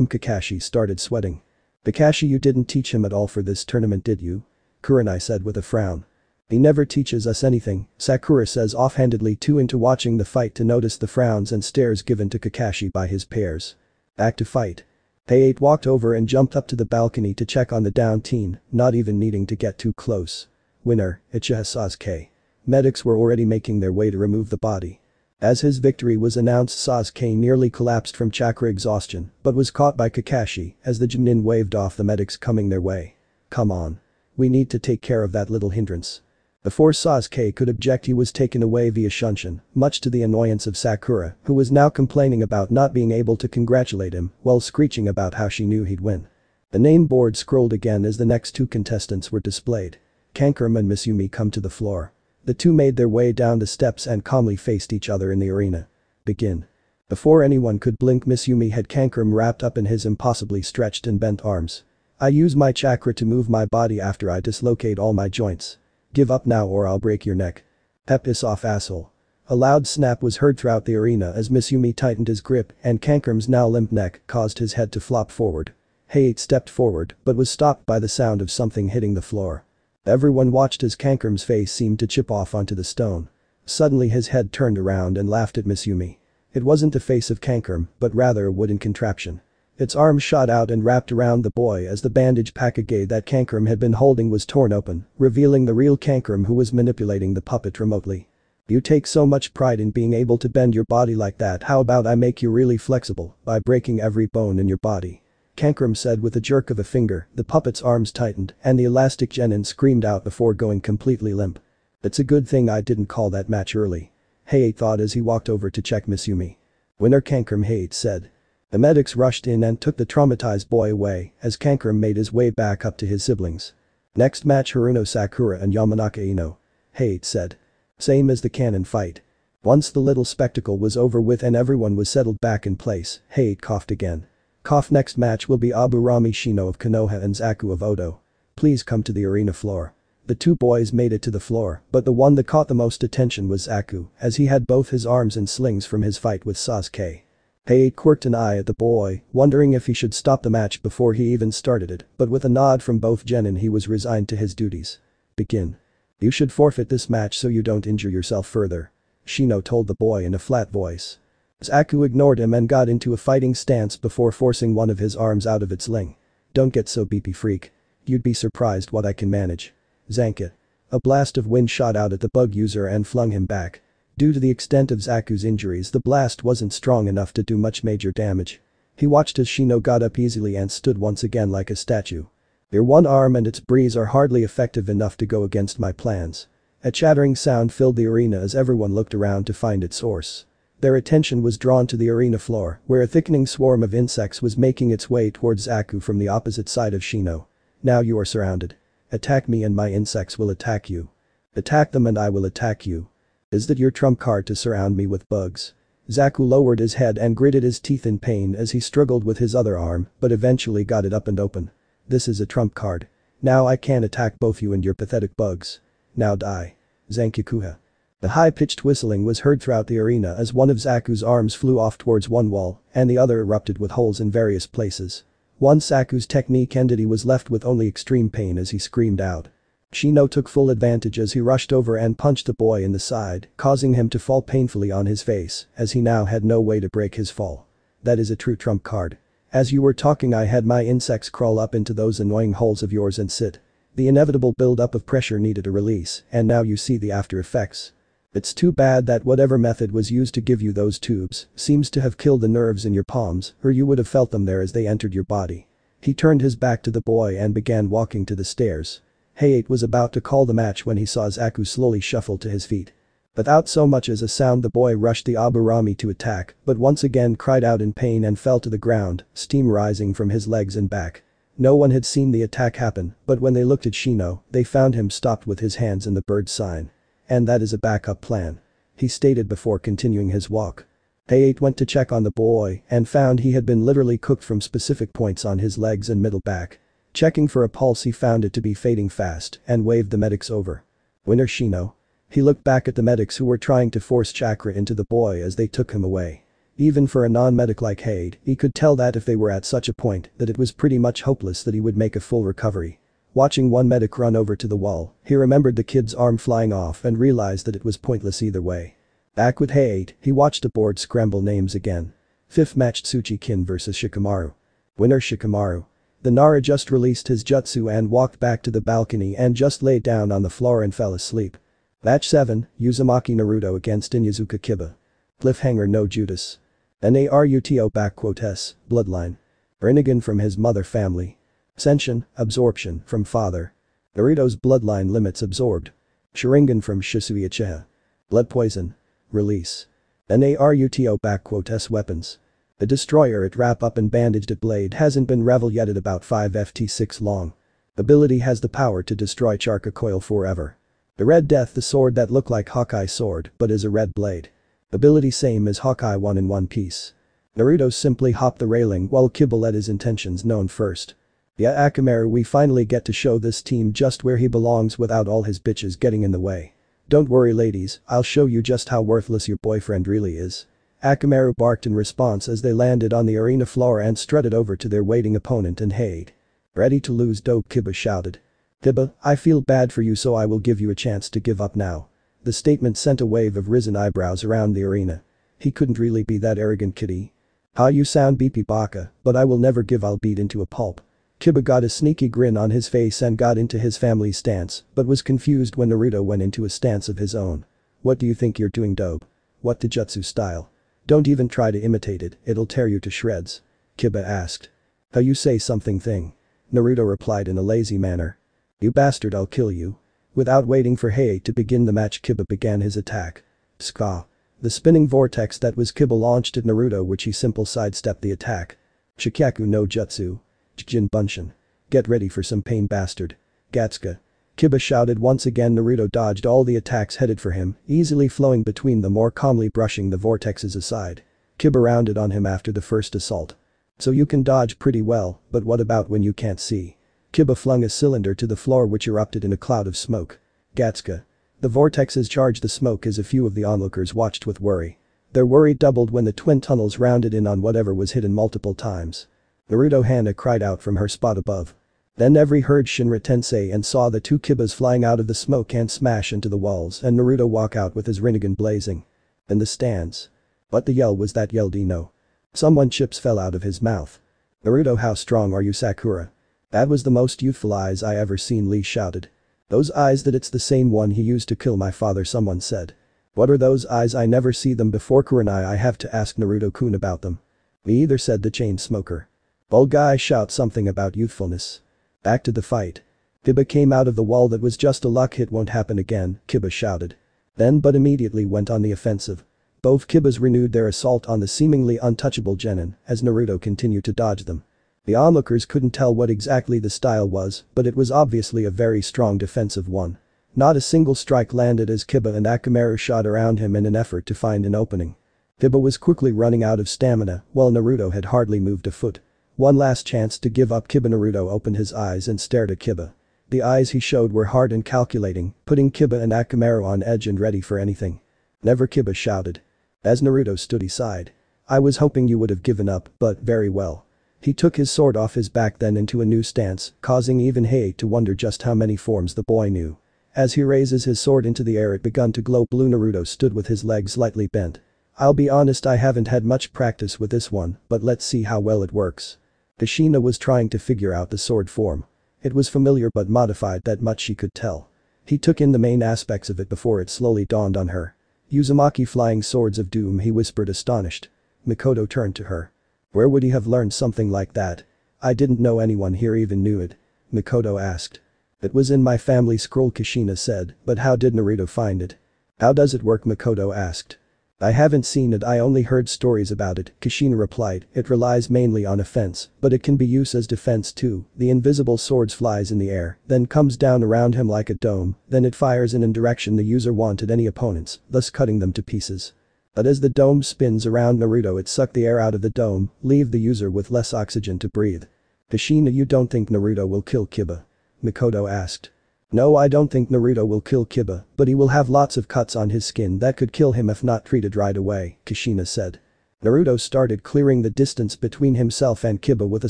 Kakashi started sweating. "Kakashi, you didn't teach him at all for this tournament did you?" Kurenai said with a frown. "He never teaches us anything," Sakura says offhandedly too into watching the fight to notice the frowns and stares given to Kakashi by his peers. Back to fight. Hayate walked over and jumped up to the balcony to check on the down teen, not even needing to get too close. Winner, Uchiha Sasuke. Medics were already making their way to remove the body. As his victory was announced, Sasuke nearly collapsed from chakra exhaustion but was caught by Kakashi as the Junin waved off the medics coming their way. "Come on. We need to take care of that little hindrance." Before Sasuke could object he was taken away via Shunshin, much to the annoyance of Sakura, who was now complaining about not being able to congratulate him while screeching about how she knew he'd win. The name board scrolled again as the next two contestants were displayed. Kankurum and Miss Yumi come to the floor. The two made their way down the steps and calmly faced each other in the arena. Begin. Before anyone could blink, Miss Yumi had Kankurum wrapped up in his impossibly stretched and bent arms. I use my chakra to move my body after I dislocate all my joints. Give up now or I'll break your neck. Piss off, asshole. A loud snap was heard throughout the arena as Miss Yumi tightened his grip and Kankurum's now limp neck caused his head to flop forward. Hayate stepped forward but was stopped by the sound of something hitting the floor. Everyone watched as Kankurum's face seemed to chip off onto the stone. Suddenly his head turned around and laughed at Miss Yumi. It wasn't the face of Kankurum, but rather a wooden contraption. Its arms shot out and wrapped around the boy as the bandage package that Kankurum had been holding was torn open, revealing the real Kankurum who was manipulating the puppet remotely. You take so much pride in being able to bend your body like that, how about I make you really flexible by breaking every bone in your body? Kankurum said with a jerk of a finger. The puppet's arms tightened and the elastic genin screamed out before going completely limp. It's a good thing I didn't call that match early. Hayate thought as he walked over to check Miss Yumi. Winner Kankurum, Hayate said. The medics rushed in and took the traumatized boy away as Kankurum made his way back up to his siblings. Next match, Haruno Sakura and Yamanaka Ino. Hayate said. Same as the canon fight. Once the little spectacle was over with and everyone was settled back in place, Hayate coughed again. Cough. Next match will be Aburami Shino of Konoha and Zaku of Odo. Please come to the arena floor. The two boys made it to the floor, but the one that caught the most attention was Zaku, as he had both his arms in slings from his fight with Sasuke. Hayate quirked an eye at the boy, wondering if he should stop the match before he even started it, but with a nod from both genin he was resigned to his duties. Begin. You should forfeit this match so you don't injure yourself further. Shino told the boy in a flat voice. Zaku ignored him and got into a fighting stance before forcing one of his arms out of its sling. Don't get so beepy, freak. You'd be surprised what I can manage. Zank it. A blast of wind shot out at the bug user and flung him back. Due to the extent of Zaku's injuries, the blast wasn't strong enough to do much major damage. He watched as Shino got up easily and stood once again like a statue. Your one arm and its breeze are hardly effective enough to go against my plans. A chattering sound filled the arena as everyone looked around to find its source. Their attention was drawn to the arena floor, where a thickening swarm of insects was making its way towards Zaku from the opposite side of Shino. Now you are surrounded. Attack me and my insects will attack you. Attack them and I will attack you. Is that your trump card to surround me with bugs? Zaku lowered his head and gritted his teeth in pain as he struggled with his other arm, but eventually got it up and open. This is a trump card. Now I can attack both you and your pathetic bugs. Now die. Zankyukuha. The high-pitched whistling was heard throughout the arena as one of Zaku's arms flew off towards one wall and the other erupted with holes in various places. Once Zaku's technique ended, he was left with only extreme pain as he screamed out. Shino took full advantage as he rushed over and punched the boy in the side, causing him to fall painfully on his face as he now had no way to break his fall. That is a true trump card. As you were talking, I had my insects crawl up into those annoying holes of yours and sit. The inevitable build-up of pressure needed a release, and now you see the after effects. It's too bad that whatever method was used to give you those tubes seems to have killed the nerves in your palms, or you would have felt them there as they entered your body. He turned his back to the boy and began walking to the stairs. Hayate was about to call the match when he saw Zaku slowly shuffle to his feet. Without so much as a sound, the boy rushed the Aburami to attack, but once again cried out in pain and fell to the ground, steam rising from his legs and back. No one had seen the attack happen, but when they looked at Shino, they found him stopped with his hands in the bird sign. And that is a backup plan. He stated before continuing his walk. Hayate went to check on the boy and found he had been literally cooked from specific points on his legs and middle back. Checking for a pulse, he found it to be fading fast and waved the medics over. Winner Shino. He looked back at the medics who were trying to force chakra into the boy as they took him away. Even for a non-medic like Hayate, he could tell that if they were at such a point that it was pretty much hopeless that he would make a full recovery. Watching one medic run over to the wall, he remembered the kid's arm flying off and realized that it was pointless either way. Back with Hayate, he watched the board scramble names again. Fifth match, Tsuchi-kin vs Shikamaru. Winner Shikamaru. The Nara just released his jutsu and walked back to the balcony and just laid down on the floor and fell asleep. Match 7, Uzumaki Naruto against Inyazuka Kiba. Cliffhanger, no Judas. Naruto S, Bloodline. Rinnegan from his mother family. Senshin, absorption, from father. Naruto's bloodline limits absorbed. Sharingan from Shisui Uchiha. Blood poison. Release. Naruto S weapons. The destroyer it wrap up and bandaged at blade hasn't been revel yet at about 5ft6 long. Ability has the power to destroy Charka coil forever. The Red Death the sword that look like Hawkeye's sword but is a red blade. Ability same as Hawkeye 1 in one piece. Naruto simply hopped the railing while Kiba let his intentions known first. Yeah, Akamaru, we finally get to show this team just where he belongs without all his bitches getting in the way. Don't worry ladies, I'll show you just how worthless your boyfriend really is. Akamaru barked in response as they landed on the arena floor and strutted over to their waiting opponent and heyed. Ready to lose dope, Kiba shouted. Kiba, I feel bad for you so I will give you a chance to give up now. The statement sent a wave of risen eyebrows around the arena. He couldn't really be that arrogant, kitty. Ah, you sound beepy baka, but I will never give, I'll beat into a pulp. Kiba got a sneaky grin on his face and got into his family's stance, but was confused when Naruto went into a stance of his own. What do you think you're doing, dope? What Taijutsu style? Don't even try to imitate it, it'll tear you to shreds. Kiba asked. How you say something thing? Naruto replied in a lazy manner. You bastard, I'll kill you. Without waiting for Hei to begin the match, Kiba began his attack. Ska. The spinning vortex that was Kiba launched at Naruto, which he simple sidestepped the attack. Shikyaku no Jutsu. Jin Bunshin. Get ready for some pain, bastard. Gatsuka. Kiba shouted once again. Naruto dodged all the attacks headed for him, easily flowing between them or calmly brushing the vortexes aside. Kiba rounded on him after the first assault. So you can dodge pretty well, but what about when you can't see? Kiba flung a cylinder to the floor which erupted in a cloud of smoke. Gatsuka. The vortexes charged the smoke as a few of the onlookers watched with worry. Their worry doubled when the twin tunnels rounded in on whatever was hidden multiple times. Naruto Hana cried out from her spot above. Then every heard Shinra Tensei and saw the two Kibas flying out of the smoke and smash into the walls and Naruto walk out with his Rinnegan blazing. In the stands. What the yell was that, yelled Ino. Someone chips fell out of his mouth. Naruto, how strong are you, Sakura? That was the most youthful eyes I ever seen, Lee shouted. Those eyes, that it's the same one he used to kill my father, someone said. What are those eyes? I never see them before, Kurenai, I have to ask Naruto-kun about them. Me either, said the chain smoker. Bald guy shout something about youthfulness. Back to the fight. Kiba came out of the wall. That was just a luck hit, won't happen again, Kiba shouted. Then but immediately went on the offensive. Both Kibas renewed their assault on the seemingly untouchable genin as Naruto continued to dodge them. The onlookers couldn't tell what exactly the style was, but it was obviously a very strong defensive one. Not a single strike landed as Kiba and Akamaru shot around him in an effort to find an opening. Kiba was quickly running out of stamina while Naruto had hardly moved a foot. One last chance to give up. Naruto opened his eyes and stared at Kiba. The eyes he showed were hard and calculating, putting Kiba and Akamaru on edge and ready for anything. Never, Kiba shouted. As Naruto stood aside. I was hoping you would have given up, but very well. He took his sword off his back then into a new stance, causing even Hei to wonder just how many forms the boy knew. As he raises his sword into the air, it begun to glow blue. Naruto stood with his legs slightly bent. I'll be honest, I haven't had much practice with this one, but let's see how well it works. Kushina was trying to figure out the sword form. It was familiar but modified, that much she could tell. He took in the main aspects of it before it slowly dawned on her. Uzumaki flying swords of doom, he whispered astonished. Mikoto turned to her. Where would he have learned something like that? I didn't know anyone here even knew it. Mikoto asked. It was in my family scroll, Kushina said, but how did Naruto find it? How does it work? Mikoto asked. I haven't seen it, I only heard stories about it, Kushina replied. It relies mainly on offense, but it can be used as defense too. The invisible sword flies in the air, then comes down around him like a dome, then it fires in a direction the user wanted any opponents, thus cutting them to pieces. But as the dome spins around Naruto, it sucked the air out of the dome, leave the user with less oxygen to breathe. Kushina, you don't think Naruto will kill Kiba? Mikoto asked. No, I don't think Naruto will kill Kiba, but he will have lots of cuts on his skin that could kill him if not treated right away, Kushina said. Naruto started clearing the distance between himself and Kiba with a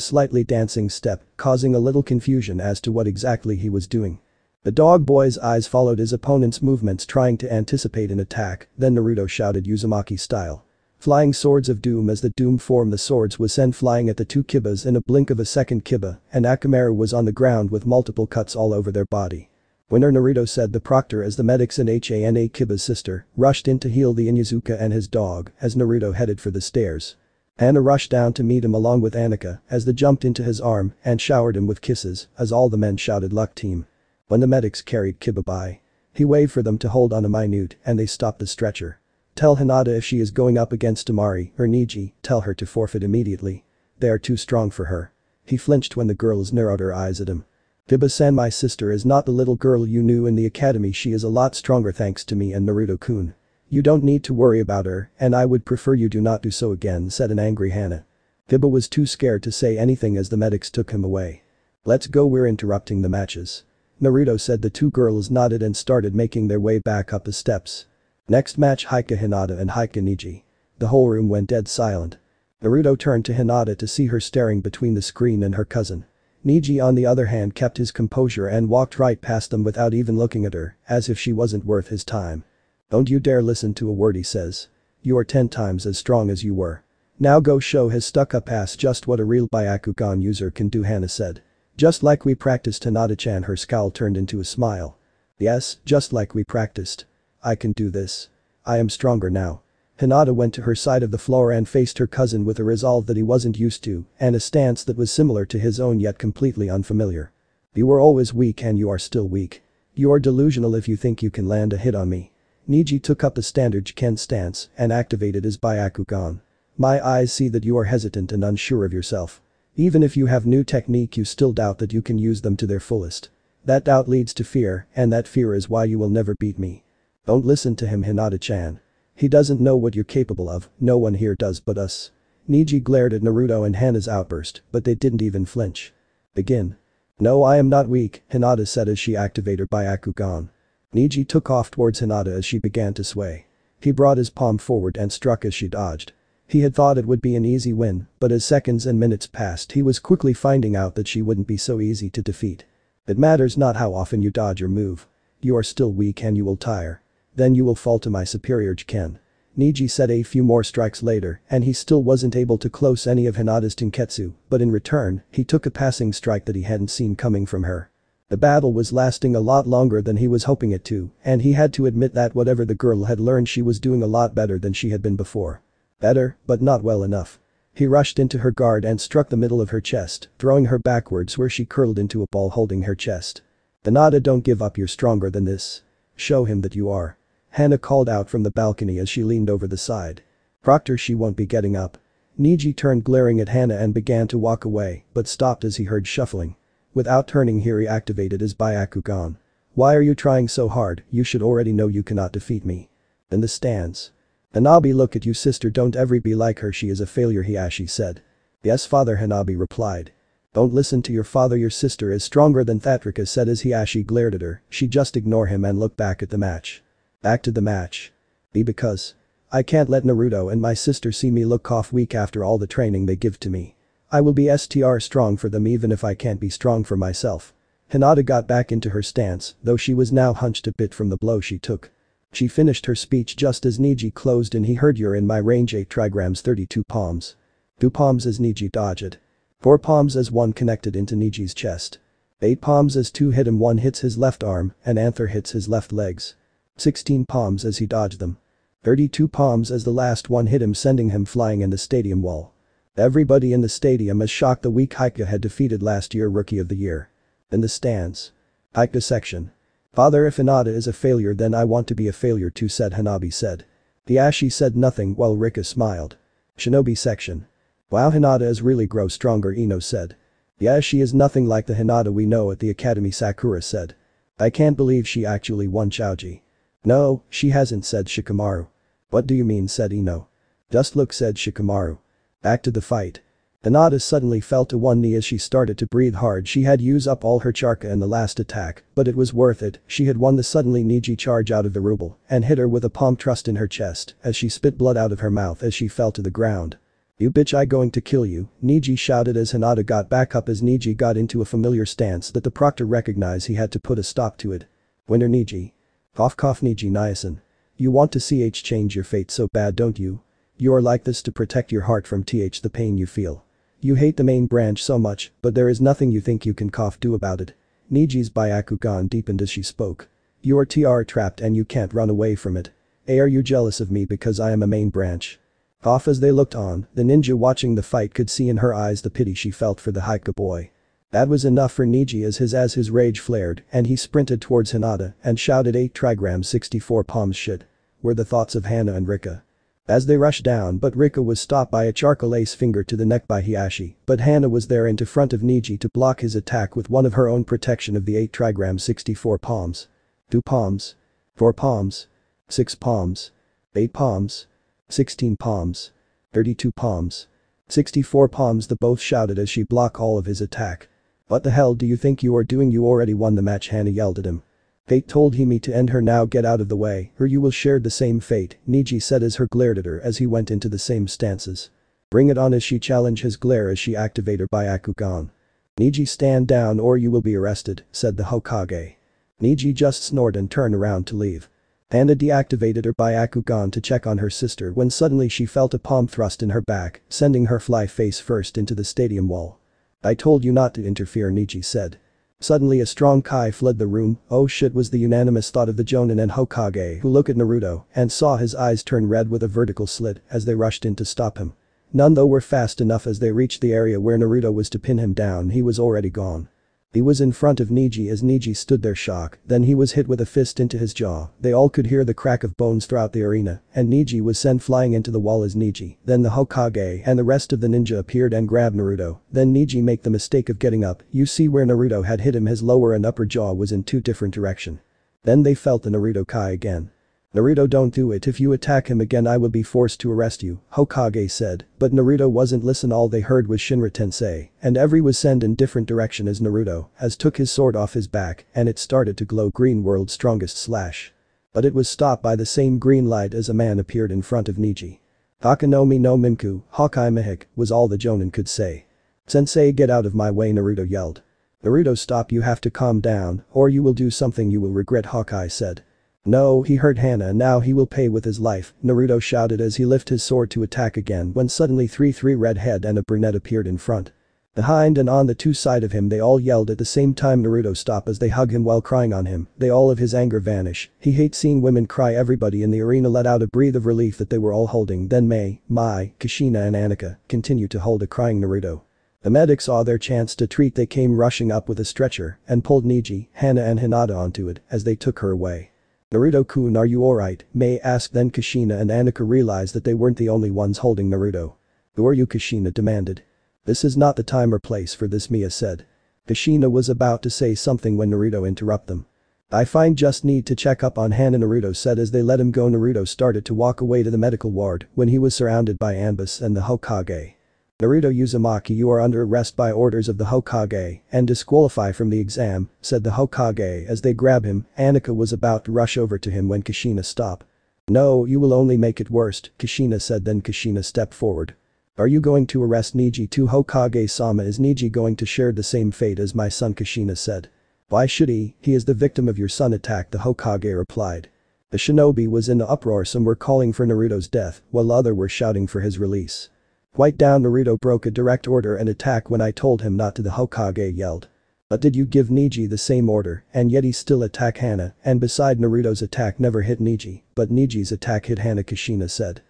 slightly dancing step, causing a little confusion as to what exactly he was doing. The dog boy's eyes followed his opponent's movements, trying to anticipate an attack, then Naruto shouted Uzumaki style. Flying swords of doom. As the doom form, the swords was sent flying at the two Kibas in a blink of a second. Kiba and Akamaru was on the ground with multiple cuts all over their body. Winner, Naruto said the proctor as the medics and Hana, Kiba's sister, rushed in to heal the Inuzuka and his dog as Naruto headed for the stairs. Hana rushed down to meet him along with Anika as they jumped into his arm and showered him with kisses as all the men shouted luck team. When the medics carried Kiba by, he waved for them to hold on a minute and they stopped the stretcher. Tell Hinata if she is going up against Temari or Niji, tell her to forfeit immediately. They are too strong for her. He flinched when the girls narrowed her eyes at him. Biba-san, my sister is not the little girl you knew in the academy, she is a lot stronger thanks to me and Naruto-kun. You don't need to worry about her, and I would prefer you do not do so again, said an angry Hana. Biba was too scared to say anything as the medics took him away. Let's go, we're interrupting the matches. Naruto said. The two girls nodded and started making their way back up the steps. Next match, Hika Hinata and Hika Niji. The whole room went dead silent. Naruto turned to Hinata to see her staring between the screen and her cousin. Niji on the other hand kept his composure and walked right past them without even looking at her, as if she wasn't worth his time. Don't you dare listen to a word he says. You are 10 times as strong as you were. Now go show his stuck-up ass just what a real Byakugan user can do, Hana said. Just like we practiced, Hinata-chan. Her scowl turned into a smile. Yes, just like we practiced. I can do this. I am stronger now. Hinata went to her side of the floor and faced her cousin with a resolve that he wasn't used to and a stance that was similar to his own yet completely unfamiliar. You were always weak and you are still weak. You are delusional if you think you can land a hit on me. Niji took up the standard Ken stance and activated his Byakugan. My eyes see that you are hesitant and unsure of yourself. Even if you have new technique, you still doubt that you can use them to their fullest. That doubt leads to fear, and that fear is why you will never beat me. Don't listen to him, Hinata-chan. He doesn't know what you're capable of, no one here does but us. Niji glared at Naruto and Hana's outburst, but they didn't even flinch. Begin. No, I am not weak, Hinata said as she activated her Byakugan. Niji took off towards Hinata as she began to sway. He brought his palm forward and struck as she dodged. He had thought it would be an easy win, but as seconds and minutes passed he was quickly finding out that she wouldn't be so easy to defeat. It matters not how often you dodge or move. You are still weak and you will tire. Then you will fall to my superior Ken. Niji said a few more strikes later and he still wasn't able to close any of Hinata's tenketsu, but in return, he took a passing strike that he hadn't seen coming from her. The battle was lasting a lot longer than he was hoping it to, and he had to admit that whatever the girl had learned, she was doing a lot better than she had been before. Better, but not well enough. He rushed into her guard and struck the middle of her chest, throwing her backwards where she curled into a ball holding her chest. Hinata, don't give up, you're stronger than this. Show him that you are. Hana called out from the balcony as she leaned over the side. Proctor, she won't be getting up. Niji turned glaring at Hana and began to walk away, but stopped as he heard shuffling. Without turning, he activated his Byakugan. Why are you trying so hard? You should already know you cannot defeat me. In the stands. Hanabi, look at you sister, don't ever be like her, she is a failure, Hiashi said. Yes father, Hanabi replied. Don't listen to your father, your sister is stronger than Thatrika said as Hiashi glared at her. She just ignore him and look back at the match. Back to the match. Because. I can't let Naruto and my sister see me look weak after all the training they give to me. I will be strong for them even if I can't be strong for myself. Hinata got back into her stance, though she was now hunched a bit from the blow she took. She finished her speech just as Niji closed and he heard, you're in my range, 8 trigrams 32 palms. 2 palms as Niji dodged. 4 palms as 1 connected into Niji's chest. 8 palms as 2 hit him, 1 hits his left arm and Anther hits his left legs. 16 palms as he dodged them. 32 palms as the last one hit him, sending him flying in the stadium wall. Everybody in the stadium is shocked. The weak Hika had defeated last year Rookie of the Year. In the stands. Hika section. Father, if Hinata is a failure then I want to be a failure too, said Hanabi said. Hiashi said nothing while Rika smiled. Shinobi section. Wow, Hinata is really grow stronger, Ino said. Yeah, she is nothing like the Hinata we know at the academy, Sakura said. I can't believe she actually won Chouji. No, she hasn't, said Shikamaru. What do you mean, said Ino. Just look, said Shikamaru. Back to the fight. Hinata suddenly fell to one knee as she started to breathe hard. She had used up all her charka in the last attack, but it was worth it. She had won the suddenly Niji charge out of the ruble and hit her with a palm thrust in her chest as she spit blood out of her mouth as she fell to the ground. You bitch, I going to kill you, Niji shouted as Hinata got back up as Niji got into a familiar stance that the proctor recognized. He had to put a stop to it. Winner Niji. Cough cough, Niji Niacin. You want to change your fate so bad, don't you? You are like this to protect your heart from the pain you feel. You hate the main branch so much, but there is nothing you think you can do about it. Niji's Byakugan deepened as she spoke. You are trapped and you can't run away from it. Are you jealous of me because I am a main branch? Off as they looked on, the ninja watching the fight could see in her eyes the pity she felt for the Hika boy. That was enough for Niji as his rage flared and he sprinted towards Hinata and shouted 8 trigrams 64 palms shit. were the thoughts of Hana and Rika. As they rushed down, but Rika was stopped by a charcoal ace finger to the neck by Hiashi, but Hana was there into front of Niji to block his attack with one of her own protection of the 8 trigram 64 palms. 2 palms. 4 palms. 6 palms. 8 palms. 16 palms. 32 palms. 64 palms, the both shouted as she blocked all of his attack. What the hell do you think you are doing? You already won the match, Hana yelled at him. Fate told Hime to end her, now get out of the way or you will share the same fate, Niji said as her glared at her as he went into the same stances. Bring it on, as she challenged his glare as she activated her Byakugan. Niji, stand down or you will be arrested, said the Hokage. Niji just snored and turned around to leave. Hana deactivated her Byakugan to check on her sister when suddenly she felt a palm thrust in her back, sending her fly face first into the stadium wall. I told you not to interfere, Niji said. Suddenly a strong Kai fled the room. Oh shit, was the unanimous thought of the Jonin and Hokage, who looked at Naruto and saw his eyes turn red with a vertical slit as they rushed in to stop him. None though were fast enough. As they reached the area where Naruto was to pin him down, he was already gone. He was in front of Niji as Niji stood there shocked, then he was hit with a fist into his jaw. They all could hear the crack of bones throughout the arena, and Niji was sent flying into the wall as Niji. Then the Hokage and the rest of the ninja appeared and grabbed Naruto. Then Niji make the mistake of getting up. You see where Naruto had hit him, his lower and upper jaw was in 2 different directions. Then they felt the Naruto Kai again. Naruto, don't do it. If you attack him again I will be forced to arrest you, Hokage said, but Naruto wasn't listen. All they heard was Shinra Tensei, and every was sent in different direction as Naruto as took his sword off his back and it started to glow green, world's strongest slash. But it was stopped by the same green light as a man appeared in front of Niji. Hakanomi no Minku, Hawkeye Mihik, was all the Jonin could say. Sensei, get out of my way, Naruto yelled. Naruto, stop, you have to calm down or you will do something you will regret, Hawkeye said. No, he hurt Hana and now he will pay with his life, Naruto shouted as he lifted his sword to attack again when suddenly 3 redhead and a brunette appeared in front. Behind and on the 2 sides of him they all yelled at the same time. Naruto stop as they hug him while crying on him. They all of his anger vanish. He hates seeing women cry. Everybody in the arena let out a breath of relief that they were all holding. Then Mai, Kushina and Annika continued to hold a crying Naruto. The medics saw their chance to treat. They came rushing up with a stretcher and pulled Niji, Hana and Hinata onto it as they took her away. Naruto-kun, are you alright? Mai asked. Then Kushina and Annika realized that they weren't the only ones holding Naruto. Who are you? Kushina demanded. This is not the time or place for this, Mia said. Kushina was about to say something when Naruto interrupted them. I find just need to check up on Hana, Naruto said as they let him go. Naruto started to walk away to the medical ward when he was surrounded by Anbus and the Hokage. Naruto Uzumaki, you are under arrest by orders of the Hokage and disqualified from the exam, said the Hokage as they grabbed him. Annika was about to rush over to him when Kushina stopped. No, you will only make it worse, Kushina said. Then Kushina stepped forward. Are you going to arrest Niji too, Hokage-sama? Is Niji going to share the same fate as my son, Kushina said. Why should he? He is the victim of your son attack, the Hokage replied. The shinobi was in an uproar. Some were calling for Naruto's death while others were shouting for his release. Quiet down, Naruto broke a direct order and attack when I told him not to, the Hokage yelled. But did you give Niji the same order and yet he still attacked Hana, and beside Naruto's attack never hit Niji, but Niji's attack hit Hana, Kushina said.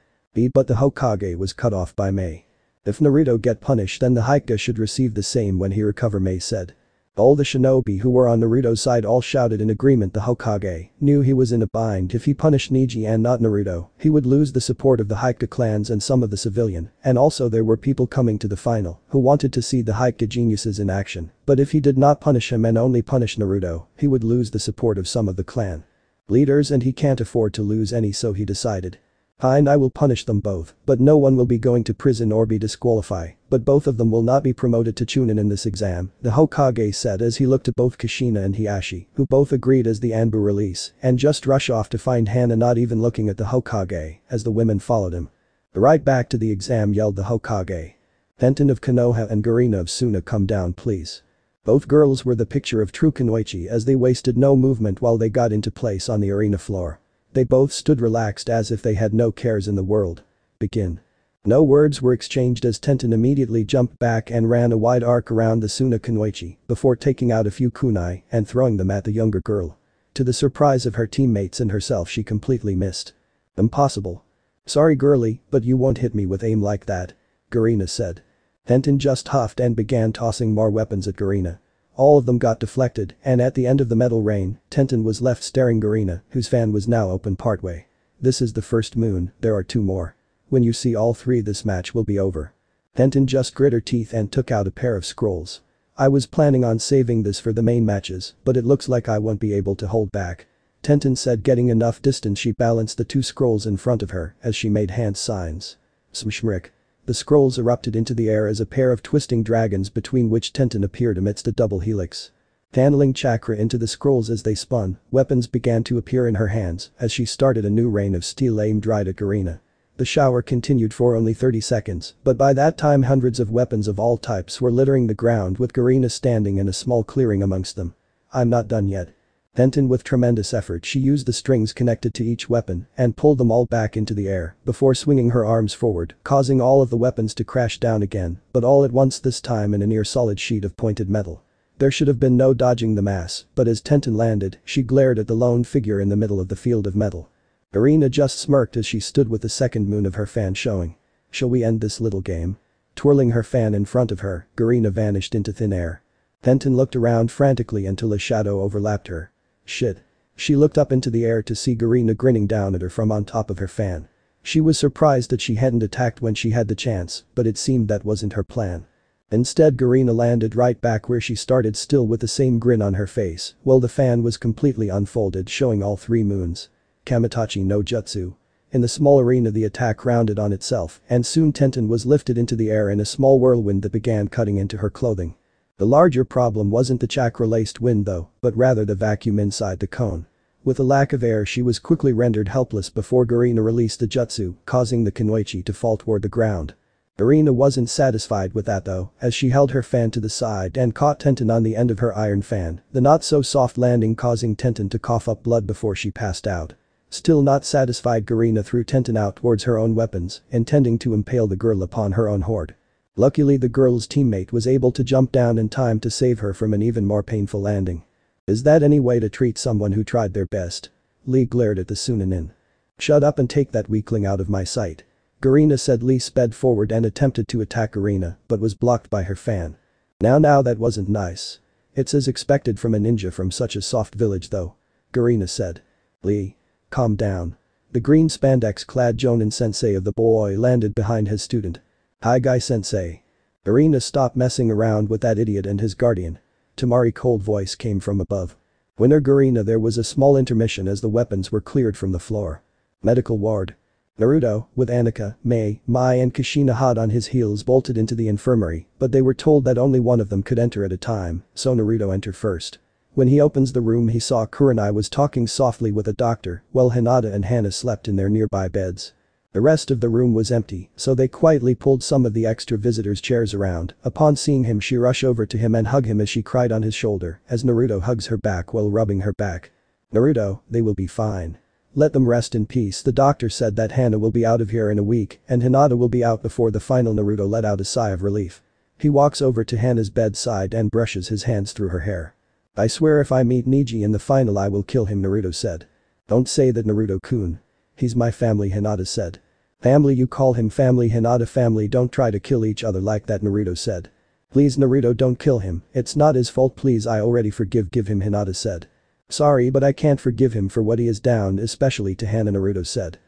But the Hokage was cut off by Mai. If Naruto get punished then the Hyuga should receive the same when he recover, Mai said. All the shinobi who were on Naruto's side all shouted in agreement. The Hokage knew he was in a bind. If he punished Niji and not Naruto, he would lose the support of the Hyuga clans and some of the civilian, and also there were people coming to the final who wanted to see the Hyuga geniuses in action, but if he did not punish him and only punish Naruto, he would lose the support of some of the clan leaders and he can't afford to lose any, so he decided. Fine, I will punish them both, but no one will be going to prison or be disqualified, but both of them will not be promoted to Chunin in this exam, the Hokage said as he looked at both Kushina and Hiashi, who both agreed as the Anbu release and just rush off to find Hana, not even looking at the Hokage as the women followed him. Right back to the exam, yelled the Hokage. Tenten of Konoha and Garina of Suna, come down please. Both girls were the picture of true kunoichi as they wasted no movement while they got into place on the arena floor. They both stood relaxed as if they had no cares in the world. Begin. No words were exchanged as Tenten immediately jumped back and ran a wide arc around the Suna kunoichi before taking out a few kunai and throwing them at the younger girl. To the surprise of her teammates and herself, she completely missed. Impossible. Sorry girlie, but you won't hit me with aim like that, Garina said. Tenten just huffed and began tossing more weapons at Garina. All of them got deflected, and at the end of the metal rain, Tenten was left staring Garina, whose fan was now open partway. This is the first moon, there are 2 more. When you see all 3 this match will be over. Tenten just grit her teeth and took out a pair of scrolls. I was planning on saving this for the main matches, but it looks like I won't be able to hold back. Tenten said, getting enough distance. She balanced the 2 scrolls in front of her as she made hand signs. Smshmrik. The scrolls erupted into the air as a pair of twisting dragons between which Tenten appeared amidst a double helix. Channeling chakra into the scrolls as they spun, weapons began to appear in her hands as she started a new rain of steel aimed right at Garena. The shower continued for only 30 seconds, but by that time hundreds of weapons of all types were littering the ground with Garena standing in a small clearing amongst them. I'm not done yet. Tenten, with tremendous effort, she used the strings connected to each weapon and pulled them all back into the air before swinging her arms forward, causing all of the weapons to crash down again, but all at once, this time in a near solid sheet of pointed metal. There should have been no dodging the mass, but as Tenten landed, she glared at the lone figure in the middle of the field of metal. Garena just smirked as she stood with the second moon of her fan showing. Shall we end this little game? Twirling her fan in front of her, Garena vanished into thin air. Tenten looked around frantically until a shadow overlapped her. Shit. She looked up into the air to see Garena grinning down at her from on top of her fan. She was surprised that she hadn't attacked when she had the chance, but it seemed that wasn't her plan. Instead, Garena landed right back where she started, still with the same grin on her face, while the fan was completely unfolded, showing all 3 moons. Kamitachi no Jutsu. In the small arena, the attack rounded on itself, and soon Tenten was lifted into the air in a small whirlwind that began cutting into her clothing. The larger problem wasn't the chakra-laced wind though, but rather the vacuum inside the cone. With a lack of air, she was quickly rendered helpless before Garena released the jutsu, causing the Kunoichi to fall toward the ground. Garena wasn't satisfied with that though, as she held her fan to the side and caught Tenten on the end of her iron fan, the not-so-soft landing causing Tenten to cough up blood before she passed out. Still not satisfied, Garena threw Tenten out towards her own weapons, intending to impale the girl upon her own horde. Luckily, the girl's teammate was able to jump down in time to save her from an even more painful landing. Is that any way to treat someone who tried their best? Lee glared at the Sunanin. Shut up and take that weakling out of my sight. Garena said. Lee sped forward and attempted to attack Garena, but was blocked by her fan. Now that wasn't nice. It's as expected from a ninja from such a soft village though. Garena said. Lee. Calm down. The green spandex-clad Jonin sensei of the boy landed behind his student. Hi guy sensei. Garena, stop messing around with that idiot and his guardian. Temari cold voice came from above. Winner Garena. There was a small intermission as the weapons were cleared from the floor. Medical ward. Naruto, with Anika, Mai and Kushina hot on his heels, bolted into the infirmary, but they were told that only one of them could enter at a time, so Naruto entered first. When he opens the room, he saw Kurenai was talking softly with a doctor, while Hinata and Hana slept in their nearby beds. The rest of the room was empty, so they quietly pulled some of the extra visitors' chairs around. Upon seeing him, she rushed over to him and hugged him as she cried on his shoulder, as Naruto hugs her back while rubbing her back. Naruto, they will be fine. Let them rest in peace. The doctor said that Hana will be out of here in a week and Hinata will be out before the final. Naruto let out a sigh of relief. He walks over to Hana's bedside and brushes his hands through her hair. I swear if I meet Neji in the final I will kill him, Naruto said. Don't say that, Naruto-kun. He's my family, Hinata said. Family? You call him family? Hinata, family don't try to kill each other like that, Naruto said. Please Naruto, don't kill him, it's not his fault, please, I already forgive him, Hinata said. Sorry, but I can't forgive him for what he has done, especially to Hana, Naruto said.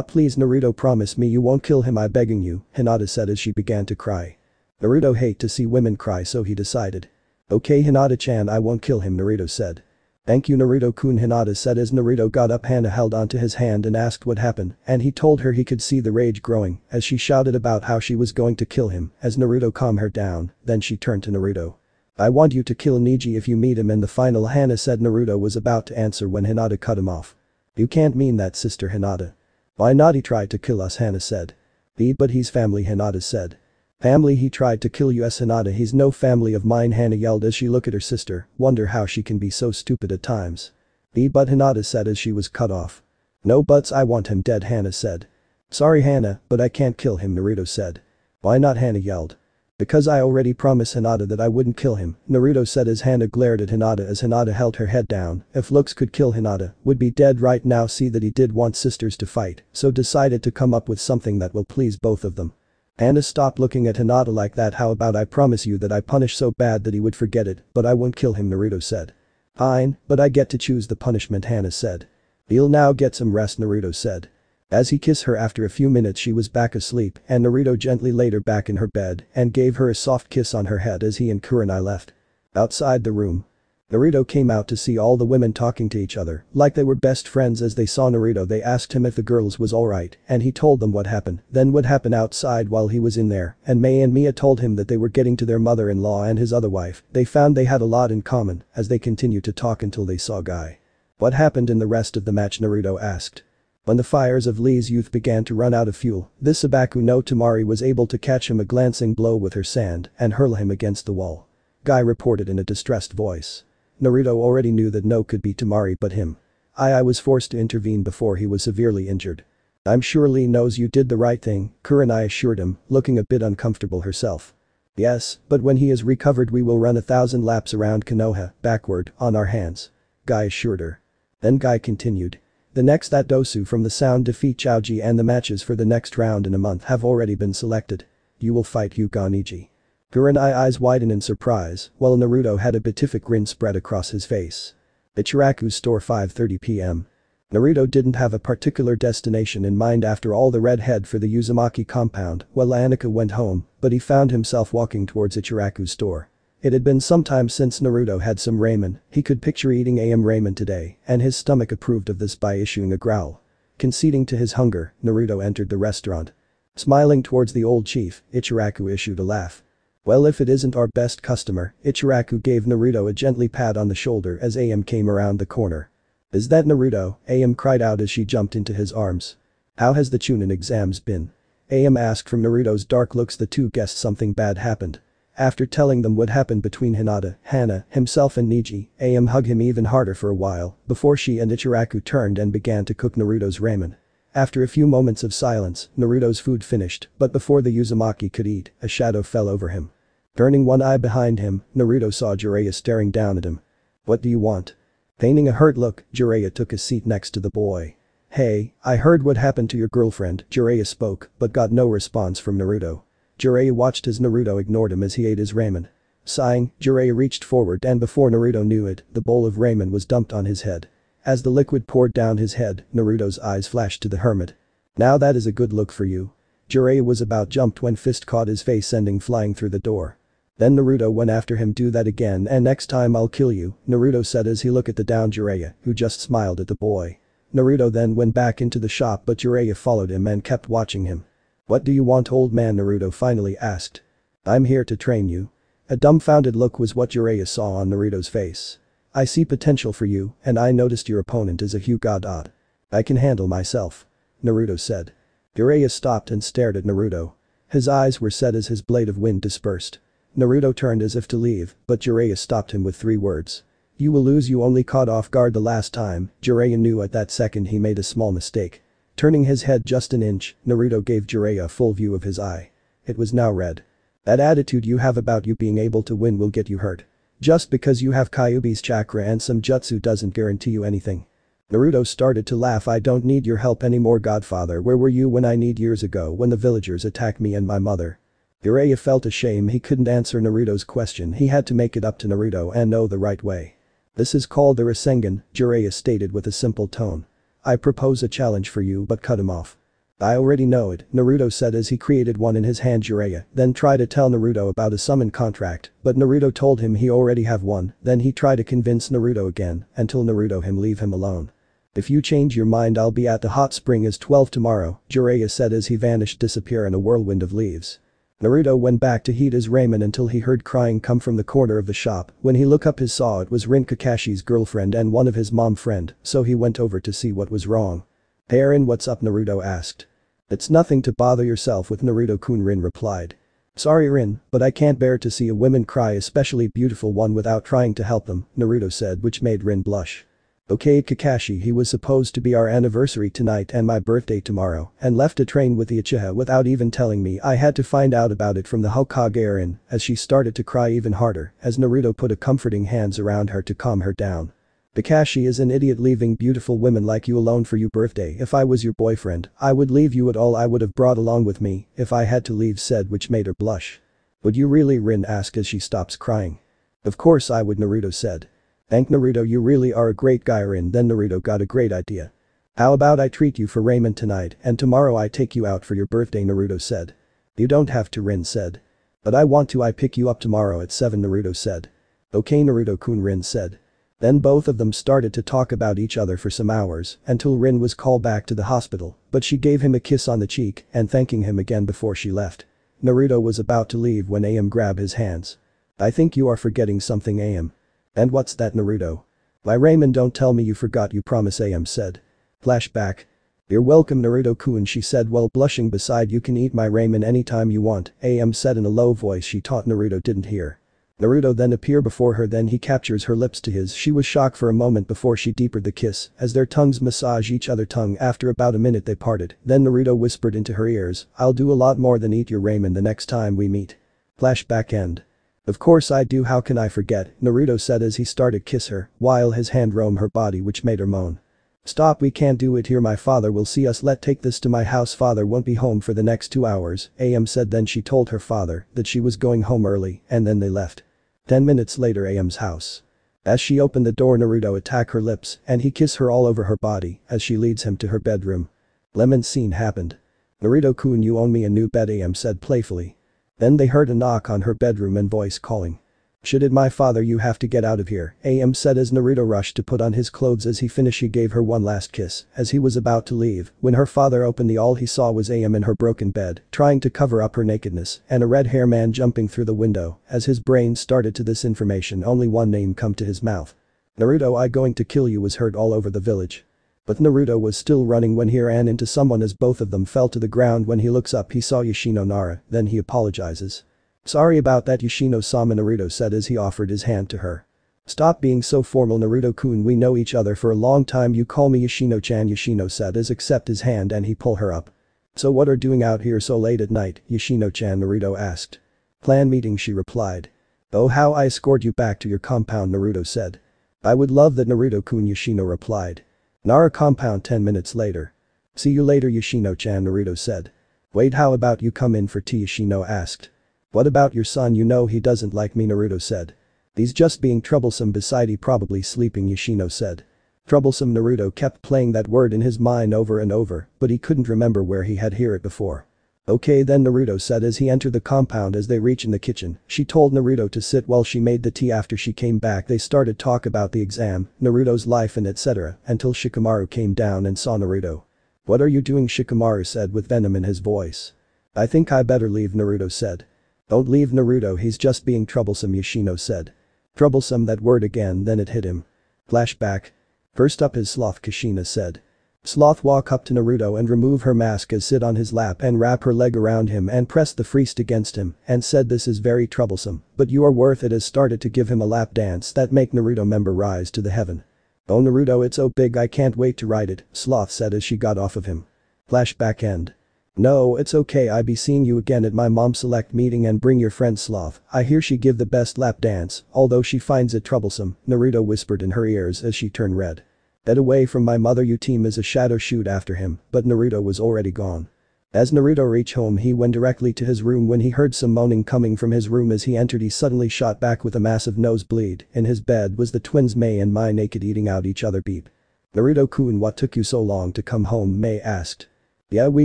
Please Naruto, promise me you won't kill him, I'm begging you, Hinata said as she began to cry. Naruto hate to see women cry, so he decided. Okay Hinata-chan, I won't kill him, Naruto said. Thank you Naruto-kun, Hinata said as Naruto got up. Hana held onto his hand and asked what happened, and he told her he could see the rage growing as she shouted about how she was going to kill him as Naruto calmed her down. Then she turned to Naruto. I want you to kill Neji if you meet him in the final, Hana said. Naruto was about to answer when Hinata cut him off. You can't mean that, sister Hinata. Why not? He tried to kill us, Hana said. But he's family, Hinata said. Family? He tried to kill you, Hinata. He's no family of mine, Hana yelled as she looked at her sister, wonder how she can be so stupid at times. But Hinata said as she was cut off. No buts, I want him dead, Hana said. Sorry Hana, but I can't kill him, Naruto said. Why not? Hana yelled. Because I already promised Hinata that I wouldn't kill him, Naruto said as Hana glared at Hinata as Hinata held her head down. If looks could kill Hinata, would be dead right now. See that he did want sisters to fight, so decided to come up with something that will please both of them. Hana, stop looking at Hinata like that. How about I promise you that I punish so bad that he would forget it, but I won't kill him, Naruto said. Fine, but I get to choose the punishment, Hana said. He'll now get some rest, Naruto said. As he kissed her after a few minutes she was back asleep and Naruto gently laid her back in her bed and gave her a soft kiss on her head as he and Kurenai left. Outside the room. Naruto came out to see all the women talking to each other like they were best friends. As they saw Naruto they asked him if the girls was alright and he told them what happened, then what happened outside while he was in there, and Mei and Mia told him that they were getting to their mother-in-law and his other wife. They found they had a lot in common as they continued to talk until they saw Guy. What happened in the rest of the match, Naruto asked. When the fires of Lee's youth began to run out of fuel, this Sabaku no Temari was able to catch him a glancing blow with her sand and hurl him against the wall. Guy reported in a distressed voice. Naruto already knew that no could be Temari but him. I was forced to intervene before he was severely injured. I'm sure Lee knows you did the right thing, Kurenai assured him, looking a bit uncomfortable herself. Yes, but when he is recovered we will run 1,000 laps around Konoha, backward, on our hands. Guy assured her. Then Guy continued. The next that Dosu from the Sound defeat Chaoji and the matches for the next round in a month have already been selected. You will fight Yuganiji. Kurenai eyes widen in surprise, while Naruto had a beatific grin spread across his face. Ichiraku's store 5:30 p.m. Naruto didn't have a particular destination in mind after all the redhead for the Uzumaki compound while Anika went home, but he found himself walking towards Ichiraku's store. It had been some time since Naruto had some ramen. He could picture eating AM ramen today, and his stomach approved of this by issuing a growl. Conceding to his hunger, Naruto entered the restaurant. Smiling towards the old chief, Ichiraku issued a laugh. Well, if it isn't our best customer, Ichiraku gave Naruto a gently pat on the shoulder as AM came around the corner. Is that Naruto? AM cried out as she jumped into his arms. How has the Chunin exams been? AM asked from Naruto's dark looks. The two guessed something bad happened. After telling them what happened between Hinata, Hana, himself and Niji, AM hugged him even harder for a while before she and Ichiraku turned and began to cook Naruto's ramen. After a few moments of silence, Naruto's food finished, but before the Uzumaki could eat, a shadow fell over him. Turning one eye behind him, Naruto saw Jiraiya staring down at him. What do you want? Feigning a hurt look, Jiraiya took a seat next to the boy. Hey, I heard what happened to your girlfriend, Jiraiya spoke, but got no response from Naruto. Jiraiya watched as Naruto ignored him as he ate his ramen. Sighing, Jiraiya reached forward and before Naruto knew it, the bowl of ramen was dumped on his head. As the liquid poured down his head, Naruto's eyes flashed to the hermit. Now that is a good look for you. Jiraiya was about jumped when fist caught his face sending flying through the door. Then Naruto went after him. Do that again and next time I'll kill you, Naruto said as he looked at the down Jiraiya, who just smiled at the boy. Naruto then went back into the shop but Jiraiya followed him and kept watching him. What do you want, old man? Naruto finally asked. I'm here to train you. A dumbfounded look was what Jiraiya saw on Naruto's face. I see potential for you, and I noticed your opponent is a Hyuga. I can handle myself. Naruto said. Jiraiya stopped and stared at Naruto. His eyes were set as his blade of wind dispersed. Naruto turned as if to leave, but Jiraiya stopped him with 3 words. You will lose. You only caught off guard the last time. Jiraiya knew at that second he made a small mistake. Turning his head just an inch, Naruto gave Jiraiya a full view of his eye. It was now red. That attitude you have about you being able to win will get you hurt. Just because you have Kyuubi's chakra and some jutsu doesn't guarantee you anything. Naruto started to laugh. I don't need your help anymore, Godfather. Where were you when I need years ago when the villagers attacked me and my mother? Jiraiya felt ashamed. He couldn't answer Naruto's question. He had to make it up to Naruto and know the right way. This is called the Rasengan, Jiraiya stated with a simple tone. I propose a challenge for you but cut him off. I already know it, Naruto said as he created one in his hand. Jiraiya then tried to tell Naruto about a summon contract, but Naruto told him he already have one. Then he tried to convince Naruto again until Naruto him leave him alone. If you change your mind I'll be at the hot spring as 12 tomorrow, Jiraiya said as he vanished disappear in a whirlwind of leaves. Naruto went back to heat his ramen until he heard crying come from the corner of the shop. When he looked up he saw it was Rin, Kakashi's girlfriend and one of his mom friend, so he went over to see what was wrong. Hey Rin, what's up? Naruto asked. It's nothing to bother yourself with, Naruto-kun, Rin replied. Sorry Rin, but I can't bear to see a woman cry, especially beautiful one, without trying to help them, Naruto said, which made Rin blush. Okay Kakashi, he was supposed to be our anniversary tonight and my birthday tomorrow and left a train with the Uchiha without even telling me. I had to find out about it from the Hokage Rin, as she started to cry even harder as Naruto put a comforting hands around her to calm her down. Kakashi is an idiot leaving beautiful women like you alone for your birthday. If I was your boyfriend, I would leave you at all I would have brought along with me if I had to leave, said, which made her blush. Would you really? Rin asked as she stops crying. Of course I would, Naruto said. Thank Naruto, you really are a great guy, Rin. Then Naruto got a great idea. How about I treat you for ramen tonight and tomorrow I take you out for your birthday, Naruto said. You don't have to, Rin said. But I want to. I pick you up tomorrow at 7, Naruto said. Okay, Naruto-kun, Rin said. Then both of them started to talk about each other for some hours until Rin was called back to the hospital, but she gave him a kiss on the cheek and thanking him again before she left. Naruto was about to leave when Ayame grabbed his hands. I think you are forgetting something, Ayame. And what's that, Naruto? Why, Raymond, don't tell me you forgot, you promise, Ayame said. Flashback. You're welcome, Naruto-kun, she said while blushing. Beside, you can eat my ramen anytime you want, Ayame said in a low voice she thought Naruto didn't hear. Naruto then appeared before her, then he captures her lips to his. She was shocked for a moment before she deepened the kiss as their tongues massage each other tongue. After about a minute they parted, then Naruto whispered into her ears, I'll do a lot more than eat your ramen the next time we meet. Flashback end. Of course I do, how can I forget, Naruto said as he started to kiss her, while his hand roamed her body which made her moan. Stop, we can't do it here, my father will see us, let's take this to my house, father won't be home for the next 2 hours, Ayame said. Then she told her father that she was going home early and then they left. 10 minutes later, Ayame's house. As she opened the door, Naruto attacked her lips and he kissed her all over her body as she leads him to her bedroom. Lemon scene happened. Naruto-kun, you owe me a new bed, Ayame said playfully. Then they heard a knock on her bedroom and voice calling. Shit, it my father, you have to get out of here, Ayame said as Naruto rushed to put on his clothes. As he finished he gave her one last kiss as he was about to leave when her father opened the all he saw was Ayame in her broken bed trying to cover up her nakedness and a red-haired man jumping through the window. As his brain started to this information, only one name come to his mouth. Naruto, I going to kill you was heard all over the village. But Naruto was still running when he ran into someone as both of them fell to the ground. When he looks up he saw Yoshino Nara, then he apologizes. Sorry about that, Yoshino-sama, Naruto said as he offered his hand to her. Stop being so formal, Naruto-kun, we know each other for a long time, you call me Yoshino-chan, Yoshino said as accept his hand and he pulled her up. So what are doing out here so late at night, Yoshino-chan, Naruto asked. Plan meeting, she replied. Oh, how I escort you back to your compound, Naruto said. I would love that, Naruto-kun, Yoshino replied. Nara compound 10 minutes later. See you later, Yoshino-chan, Naruto said. Wait, how about you come in for tea, Yoshino asked. What about your son, you know he doesn't like me, Naruto said. He's just being troublesome, beside he probably sleeping, Yoshino said. Troublesome, Naruto kept playing that word in his mind over and over, but he couldn't remember where he had heard it before. Okay then, Naruto said as he entered the compound. As they reached in the kitchen, she told Naruto to sit while she made the tea. After she came back they started talk about the exam, Naruto's life and etc. until Shikamaru came down and saw Naruto. What are you doing, Shikamaru said with venom in his voice. I think I better leave, Naruto said. Don't leave, Naruto, he's just being troublesome, Yoshino said. Troublesome, that word again, then it hit him. Flashback. First up is Sloth, Kushina said. Sloth walk up to Naruto and remove her mask as sit on his lap and wrap her leg around him and press the priest against him and said this is very troublesome, but you are worth it, as started to give him a lap dance that make Naruto member rise to the heaven. Oh Naruto, it's so big I can't wait to ride it, Sloth said as she got off of him. Flashback end. No, it's okay, I be seeing you again at my mom's select meeting and bring your friend Sloth, I hear she give the best lap dance, although she finds it troublesome, Naruto whispered in her ears as she turned red. Get away from my mother, you team as a shadow shoot after him, but Naruto was already gone. As Naruto reached home he went directly to his room. When he heard some moaning coming from his room as he entered he suddenly shot back with a massive nosebleed. In his bed was the twins Mei and Mai naked eating out each other. Beep. Naruto-kun, what took you so long to come home, Mei asked. Yeah, we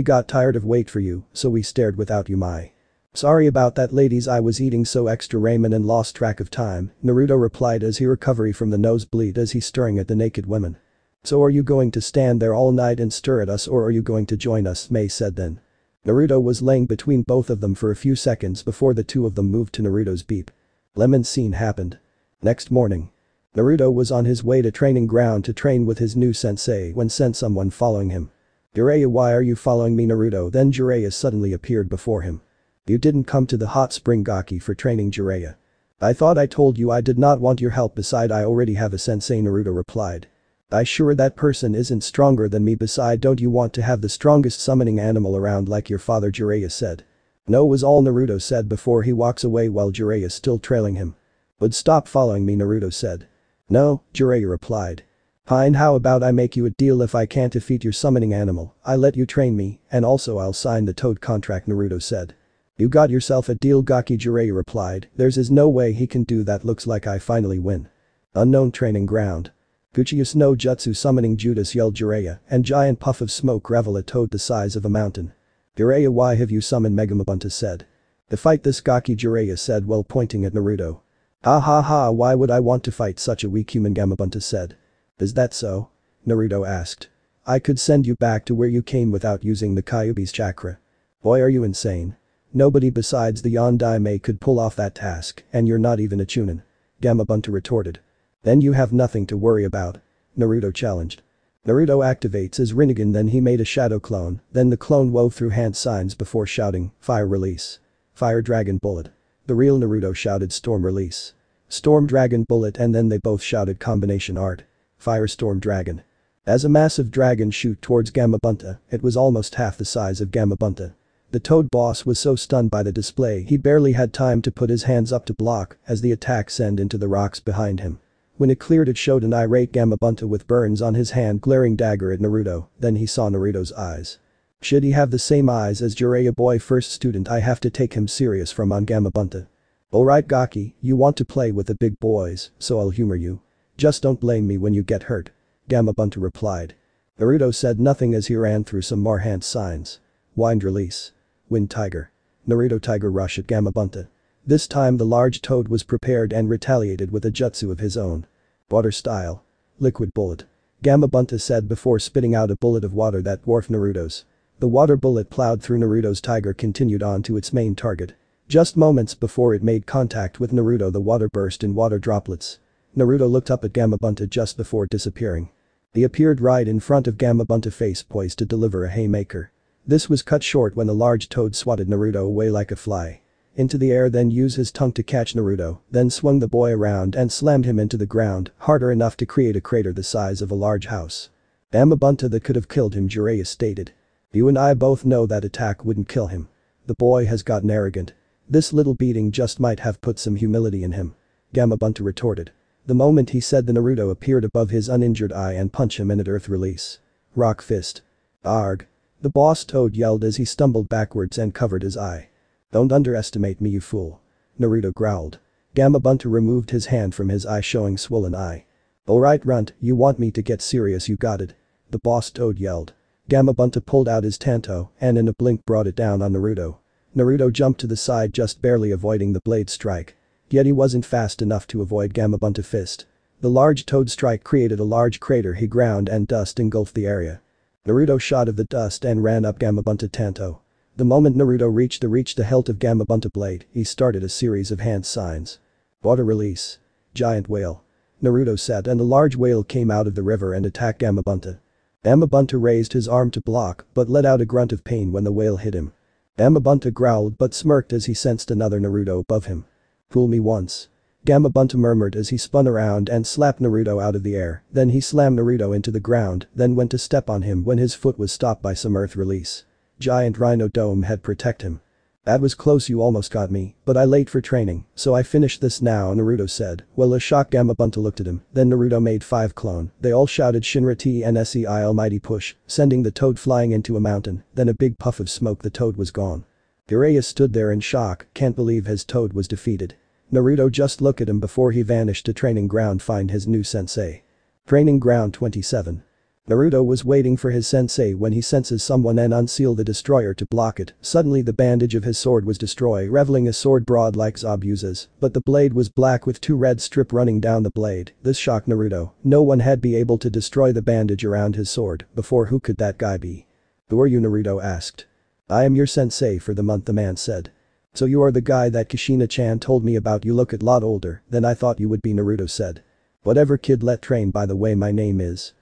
got tired of wait for you, so we stared without you, Mai. Sorry about that, ladies, I was eating so extra ramen and lost track of time, Naruto replied as he recovered from the nosebleed as he staring at the naked women. So are you going to stand there all night and stare at us, or are you going to join us, Mei said then. Naruto was laying between both of them for a few seconds before the two of them moved to Naruto's beep. Lemon scene happened. Next morning. Naruto was on his way to training ground to train with his new sensei when sent someone following him. Jiraiya, why are you following me, Naruto? Then Jiraiya suddenly appeared before him. You didn't come to the hot spring Gaki for training, Jiraiya. I thought I told you I did not want your help, beside I already have a sensei, Naruto replied. I sure that person isn't stronger than me, beside don't you want to have the strongest summoning animal around like your father, Jiraiya said. No was all Naruto said before he walks away while Jiraiya still trailing him. But stop following me, Naruto said. No, Jiraiya replied. Fine, how about I make you a deal? If I can't defeat your summoning animal, I let you train me, and also I'll sign the toad contract, Naruto said. You got yourself a deal, Gaki, Jiraiya replied. There's no way he can do that, looks like I finally win. Unknown training ground. Uchiha no jutsu summoning Judas yelled Jiraiya, and giant puff of smoke revel a toad the size of a mountain. Jiraiya, why have you summoned Megamabunta said. To fight this gaki, Jiraiya said while pointing at Naruto. Ha ha ha, why would I want to fight such a weak human, Gamabunta said. Is that so? Naruto asked. I could send you back to where you came without using the Kyuubi's chakra. Boy, are you insane. Nobody besides the Yondaime could pull off that task, and you're not even a Chunin. Gamabunta retorted. Then you have nothing to worry about. Naruto challenged. Naruto activates his Rinnegan, then he made a shadow clone, then the clone wove through hand signs before shouting, fire release. Fire dragon bullet. The real Naruto shouted storm release. Storm dragon bullet, and then they both shouted combination art. Fire storm dragon. As a massive dragon shoot towards Gamabunta, it was almost half the size of Gamabunta. The toad boss was so stunned by the display he barely had time to put his hands up to block as the attack sent into the rocks behind him. When it cleared, it showed an irate Gamabunta with burns on his hand glaring dagger at Naruto, then he saw Naruto's eyes. Should he have the same eyes as Jiraiya, boy, first student, I have to take him serious from on Gamabunta. Alright Gaki, you want to play with the big boys, so I'll humor you. Just don't blame me when you get hurt. Gamabunta replied. Naruto said nothing as he ran through some more hand signs. Wind release. Wind tiger. Naruto tiger rush at Gamabunta. This time the large toad was prepared and retaliated with a jutsu of his own. Water style. Liquid bullet. Gamabunta said before spitting out a bullet of water that dwarfed Naruto's. The water bullet plowed through Naruto's tiger, continued on to its main target. Just moments before it made contact with Naruto, the water burst in water droplets. Naruto looked up at Gamabunta just before disappearing. He appeared right in front of Gamabunta, face poised to deliver a haymaker. This was cut short when the large toad swatted Naruto away like a fly. Into the air, then used his tongue to catch Naruto, then swung the boy around and slammed him into the ground, harder enough to create a crater the size of a large house. Gamabunta, that could have killed him, Jiraiya stated. You and I both know that attack wouldn't kill him. The boy has gotten arrogant. This little beating just might have put some humility in him. Gamabunta retorted. The moment he said, the Naruto appeared above his uninjured eye and punched him in at earth release. Rock fist. Arg. The boss toad yelled as he stumbled backwards and covered his eye. Don't underestimate me, you fool. Naruto growled. Gamabunta removed his hand from his eye, showing swollen eye. Alright Runt, you want me to get serious, you got it. The boss toad yelled. Gamabunta pulled out his tanto and in a blink brought it down on Naruto. Naruto jumped to the side, just barely avoiding the blade strike. Yet he wasn't fast enough to avoid Gamabunta fist. The large toad strike created a large crater, he ground and dust engulfed the area. Naruto shot of the dust and ran up Gamabunta tanto. The moment Naruto reached the hilt of Gamabunta blade, he started a series of hand signs. Water release. Giant whale. Naruto said, and a large whale came out of the river and attacked Gamabunta. Gamabunta raised his arm to block but let out a grunt of pain when the whale hit him. Gamabunta growled but smirked as he sensed another Naruto above him. Fool me once. Gamabunta murmured as he spun around and slapped Naruto out of the air, then he slammed Naruto into the ground, then went to step on him when his foot was stopped by some earth release. Giant rhino dome head protect him. That was close, you almost got me, but I late for training, so I finished this now, Naruto said. Well, a shocked Gamabunta looked at him, then Naruto made 5 clone. They all shouted Shinra TNSEI almighty push, sending the toad flying into a mountain, then a big puff of smoke, the toad was gone. Jiraiya stood there in shock, can't believe his toad was defeated. Naruto just looked at him before he vanished to training ground, find his new sensei. Training ground 27. Naruto was waiting for his sensei when he senses someone and unseal the destroyer to block it. Suddenly the bandage of his sword was destroyed, revealing a sword broad like Zob uses, but the blade was black with 2 red strip running down the blade. This shocked Naruto. No one had been able to destroy the bandage around his sword before. Who could that guy be? Who are you? Naruto asked. I am your sensei for the month, the man said. So you are the guy that Kushina-chan told me about. You look a lot older than I thought you would be, Naruto said. Whatever kid, let train, by the way my name is.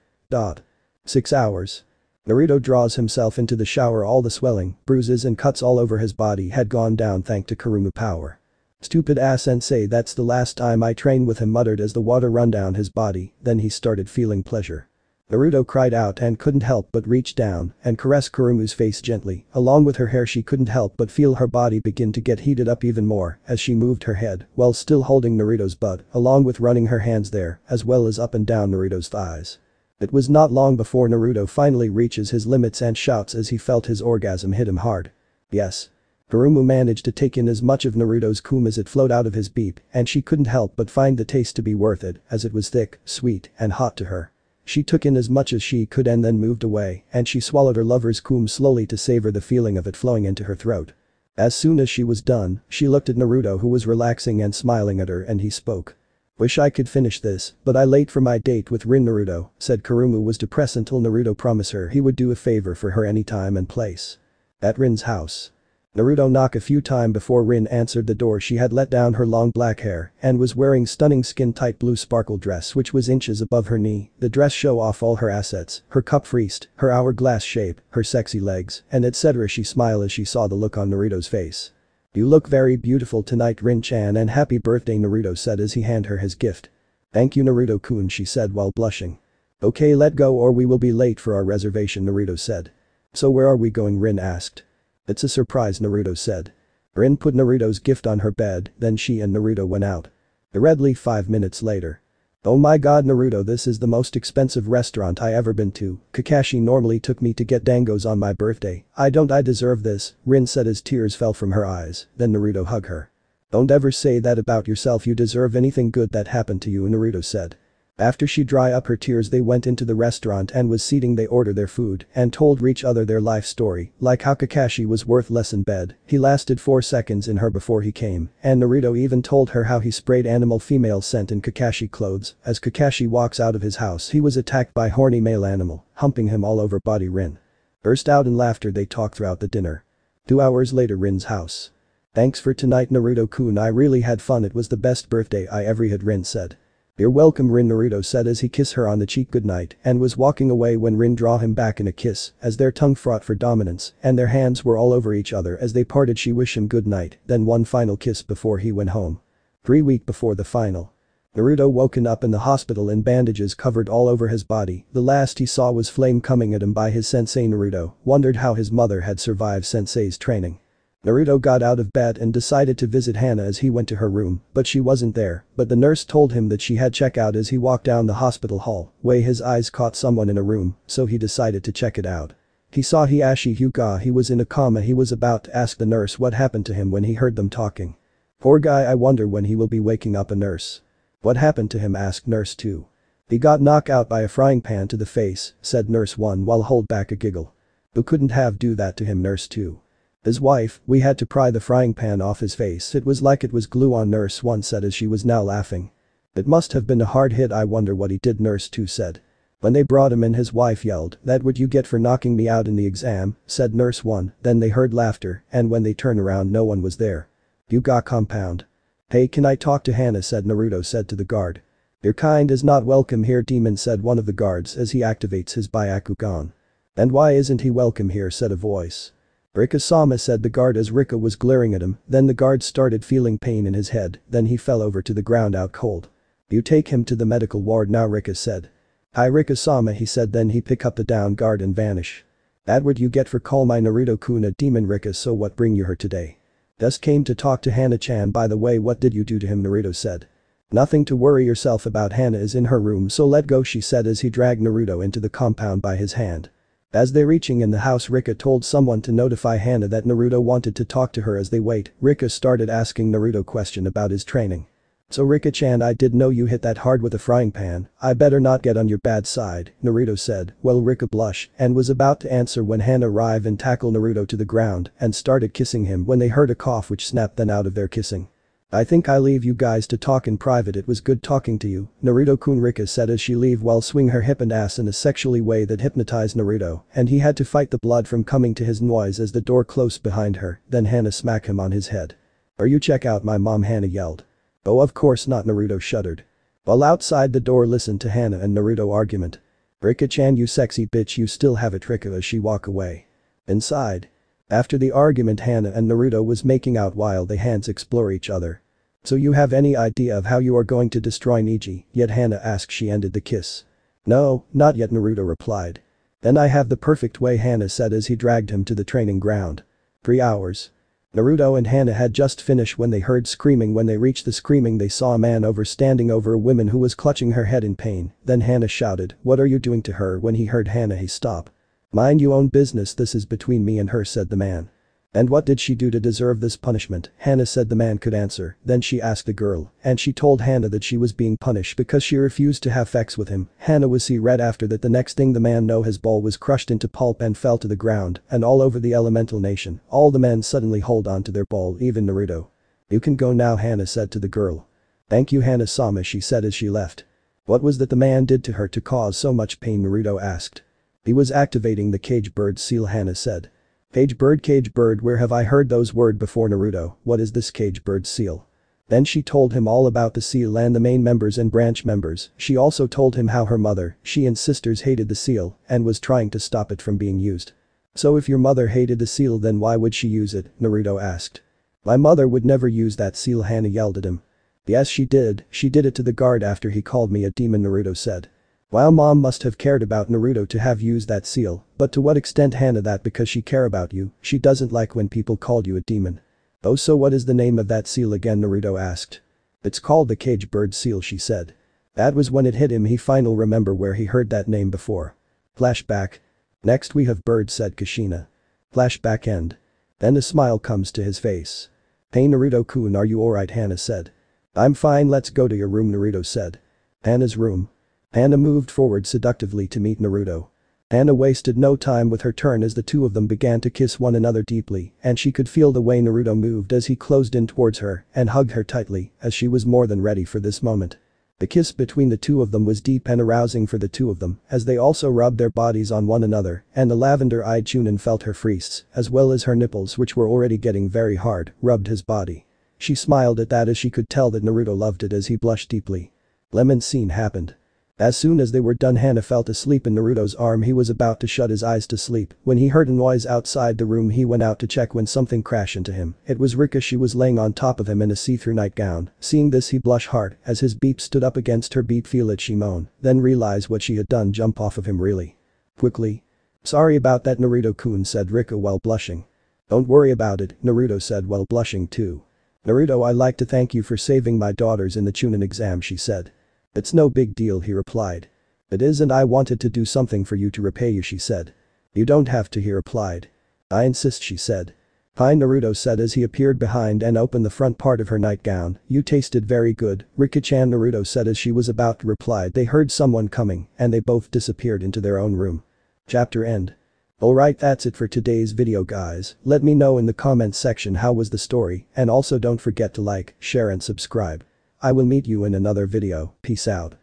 6 hours. Naruto draws himself into the shower. All the swelling, bruises and cuts all over his body had gone down thanks to Kurumu power. Stupid ass sensei, that's the last time I train with him, muttered as the water run down his body, then he started feeling pleasure. Naruto cried out and couldn't help but reach down and caress Kurumu's face gently. Along with her hair, she couldn't help but feel her body begin to get heated up even more as she moved her head while still holding Naruto's butt, along with running her hands there as well as up and down Naruto's thighs. It was not long before Naruto finally reaches his limits and shouts as he felt his orgasm hit him hard. Yes. Hirumu managed to take in as much of Naruto's cum as it flowed out of his beak, and she couldn't help but find the taste to be worth it, as it was thick, sweet, and hot to her. She took in as much as she could and then moved away, and she swallowed her lover's cum slowly to savor the feeling of it flowing into her throat. As soon as she was done, she looked at Naruto, who was relaxing and smiling at her, and he spoke. "Wish I could finish this, but I late for my date with Rin." Naruto said Hirumu was depressed until Naruto promised her he would do a favor for her any time and place. At Rin's house. Naruto knocked a few times before Rin answered the door. She had let down her long black hair and was wearing stunning skin-tight blue sparkle dress which was inches above her knee. The dress show off all her assets, her cup wrist, her hourglass shape, her sexy legs, and etc. She smiled as she saw the look on Naruto's face. "You look very beautiful tonight, Rin-chan, and happy birthday," Naruto said as he handed her his gift. "Thank you, Naruto-kun," she said while blushing. "Okay, let go or we will be late for our reservation," Naruto said. "So where are we going?" Rin asked. "It's a surprise," Naruto said. Rin put Naruto's gift on her bed, then she and Naruto went out. Hurriedly 5 minutes later. "Oh my god, Naruto, this is the most expensive restaurant I ever been to. Kakashi normally took me to get dangos on my birthday. I deserve this," Rin said as tears fell from her eyes, then Naruto hugged her. "Don't ever say that about yourself, you deserve anything good that happened to you," Naruto said. After she dried up her tears, they went into the restaurant and was seating. They ordered their food and told each other their life story, like how Kakashi was worthless in bed, he lasted 4 seconds in her before he came, and Naruto even told her how he sprayed animal female scent in Kakashi clothes. As Kakashi walks out of his house, he was attacked by horny male animal, humping him all over body. Rin burst out in laughter. They talked throughout the dinner. 2 hours later, Rin's house. "Thanks for tonight, Naruto-kun, I really had fun. It was the best birthday I ever had," Rin said. "You're welcome, Rin," Naruto said as he kissed her on the cheek goodnight and was walking away when Rin drew him back in a kiss as their tongue fought for dominance and their hands were all over each other. As they parted, she wished him good night, then one final kiss before he went home. 3 weeks before the final. Naruto woken up in the hospital in bandages covered all over his body. The last he saw was flame coming at him by his sensei. Naruto wondered how his mother had survived sensei's training. Naruto got out of bed and decided to visit Hana as he went to her room, but she wasn't there, but the nurse told him that she had checked out. As he walked down the hospital hallway, his eyes caught someone in a room, so he decided to check it out. He saw Hiashi Hyuga. He was in a coma. He was about to ask the nurse what happened to him when he heard them talking. "Poor guy, I wonder when he will be waking up." A nurse. "What happened to him?" asked nurse 2. "He got knocked out by a frying pan to the face," said nurse 1 while hold back a giggle. "Who couldn't have do that to him?" nurse 2. "His wife, we had to pry the frying pan off his face. It was like it was glue on," nurse 1 said as she was now laughing. "It must have been a hard hit. I wonder what he did," nurse 2 said. "When they brought him in, his wife yelled, 'That what you get for knocking me out in the exam,'" said nurse 1, then they heard laughter and when they turned around no one was there. "Hyuga compound. Hey, can I talk to Hana?" said Naruto said to the guard. "Your kind is not welcome here, demon," said one of the guards as he activates his Byakugan. "And why isn't he welcome here?" said a voice. "Rika-sama," said the guard as Rika was glaring at him, then the guard started feeling pain in his head, then he fell over to the ground out cold. "You take him to the medical ward now," Rika said. "Hi, Rika-sama," he said, then he pick up the down guard and vanish. "That what you get for call my Naruto-kun a demon, Rika, so what bring you here today?" "Just came to talk to Hana-chan. By the way, what did you do to him?" Naruto said. "Nothing to worry yourself about. Hana is in her room, so let go," she said as he dragged Naruto into the compound by his hand. As they reaching in the house, Rika told someone to notify Hana that Naruto wanted to talk to her. As they wait, Rika started asking Naruto question about his training. "So Rika-chan, I did know you hit that hard with a frying pan. I better not get on your bad side," Naruto said. Well, Rika blushed and was about to answer when Hana arrived and tackled Naruto to the ground and started kissing him when they heard a cough which snapped them out of their kissing. "I think I leave you guys to talk in private. It was good talking to you, Naruto-kun," Rika said as she leave while swing her hip and ass in a sexually way that hypnotized Naruto, and he had to fight the blood from coming to his noise as the door closed behind her. Then Hana smacked him on his head. "Are you check out my mom?" Hana yelled. "Oh, of course not," Naruto shuddered. While outside the door, listened to Hana and Naruto argument. "Rika-chan, you sexy bitch, you still have it," Rika as she walk away. Inside. After the argument, Hana and Naruto was making out while their hands explore each other. "So you have any idea of how you are going to destroy Neji?" Yet Hana asked. She ended the kiss. "No, not yet," Naruto replied. "Then I have the perfect way," Hana said as he dragged him to the training ground. 3 hours. Naruto and Hana had just finished when they heard screaming. When they reached the screaming, they saw a man standing over a woman who was clutching her head in pain. Then Hana shouted, "What are you doing to her?" When he heard Hana, he stopped. "Mind your own business, this is between me and her," said the man. And what did she do to deserve this punishment? Hana said the man could answer, then she asked the girl, and she told Hana that she was being punished because she refused to have sex with him. Hana was read after that the next thing the man know his ball was crushed into pulp and fell to the ground, and all over the elemental nation, all the men suddenly hold on to their ball, even Naruto. You can go now, Hana said to the girl. Thank you, Hana-sama, she said as she left. What was that the man did to her to cause so much pain? Naruto asked. He was activating the cage bird seal, Hana said. Cage bird, where have I heard those words before? Naruto, what is this cage bird seal? Then she told him all about the seal and the main members and branch members. She also told him how her mother, she and sisters hated the seal and was trying to stop it from being used. So if your mother hated the seal, then why would she use it? Naruto asked. My mother would never use that seal, Hana yelled at him. Yes, she did it to the guard after he called me a demon, Naruto said. While mom must have cared about Naruto to have used that seal, but to what extent, Hana? That because she care about you, she doesn't like when people called you a demon. Oh, so what is the name of that seal again? Naruto asked. It's called the cage bird seal, she said. That was when it hit him, he finally remember where he heard that name before. Flashback. Next we have bird, said Kushina. Flashback end. Then a smile comes to his face. Hey Naruto-kun, are you alright? Hana said. I'm fine, let's go to your room, Naruto said. Hana's room. Hana moved forward seductively to meet Naruto. Hana wasted no time with her turn as the two of them began to kiss one another deeply, and she could feel the way Naruto moved as he closed in towards her and hugged her tightly, as she was more than ready for this moment. The kiss between the two of them was deep and arousing for the two of them, as they also rubbed their bodies on one another, and the lavender-eyed Chunin felt her freests, as well as her nipples, which were already getting very hard, rubbed his body. She smiled at that as she could tell that Naruto loved it as he blushed deeply. Lemon scene happened. As soon as they were done, Hana felt asleep in Naruto's arm. He was about to shut his eyes to sleep when he heard a noise outside the room. He went out to check when something crashed into him. It was Rika. She was laying on top of him in a see-through nightgown. Seeing this, he blushed hard as his beep stood up against her beep. Feel it, she moaned, then realized what she had done, jump off of him really quickly. Sorry about that, Naruto-kun, said Rika while blushing. Don't worry about it, Naruto said while blushing too. Naruto, I'd like to thank you for saving my daughters in the Chunin exam, she said. It's no big deal, he replied. It is, and I wanted to do something for you to repay you, she said. You don't have to, he replied. I insist, she said. Fine, Naruto said as he appeared behind and opened the front part of her nightgown. You tasted very good, Rika-chan, Naruto said as she was about to reply. They heard someone coming and they both disappeared into their own room. Chapter end. Alright, that's it for today's video, guys. Let me know in the comments section how was the story, and also don't forget to like, share and subscribe. I will meet you in another video. Peace out.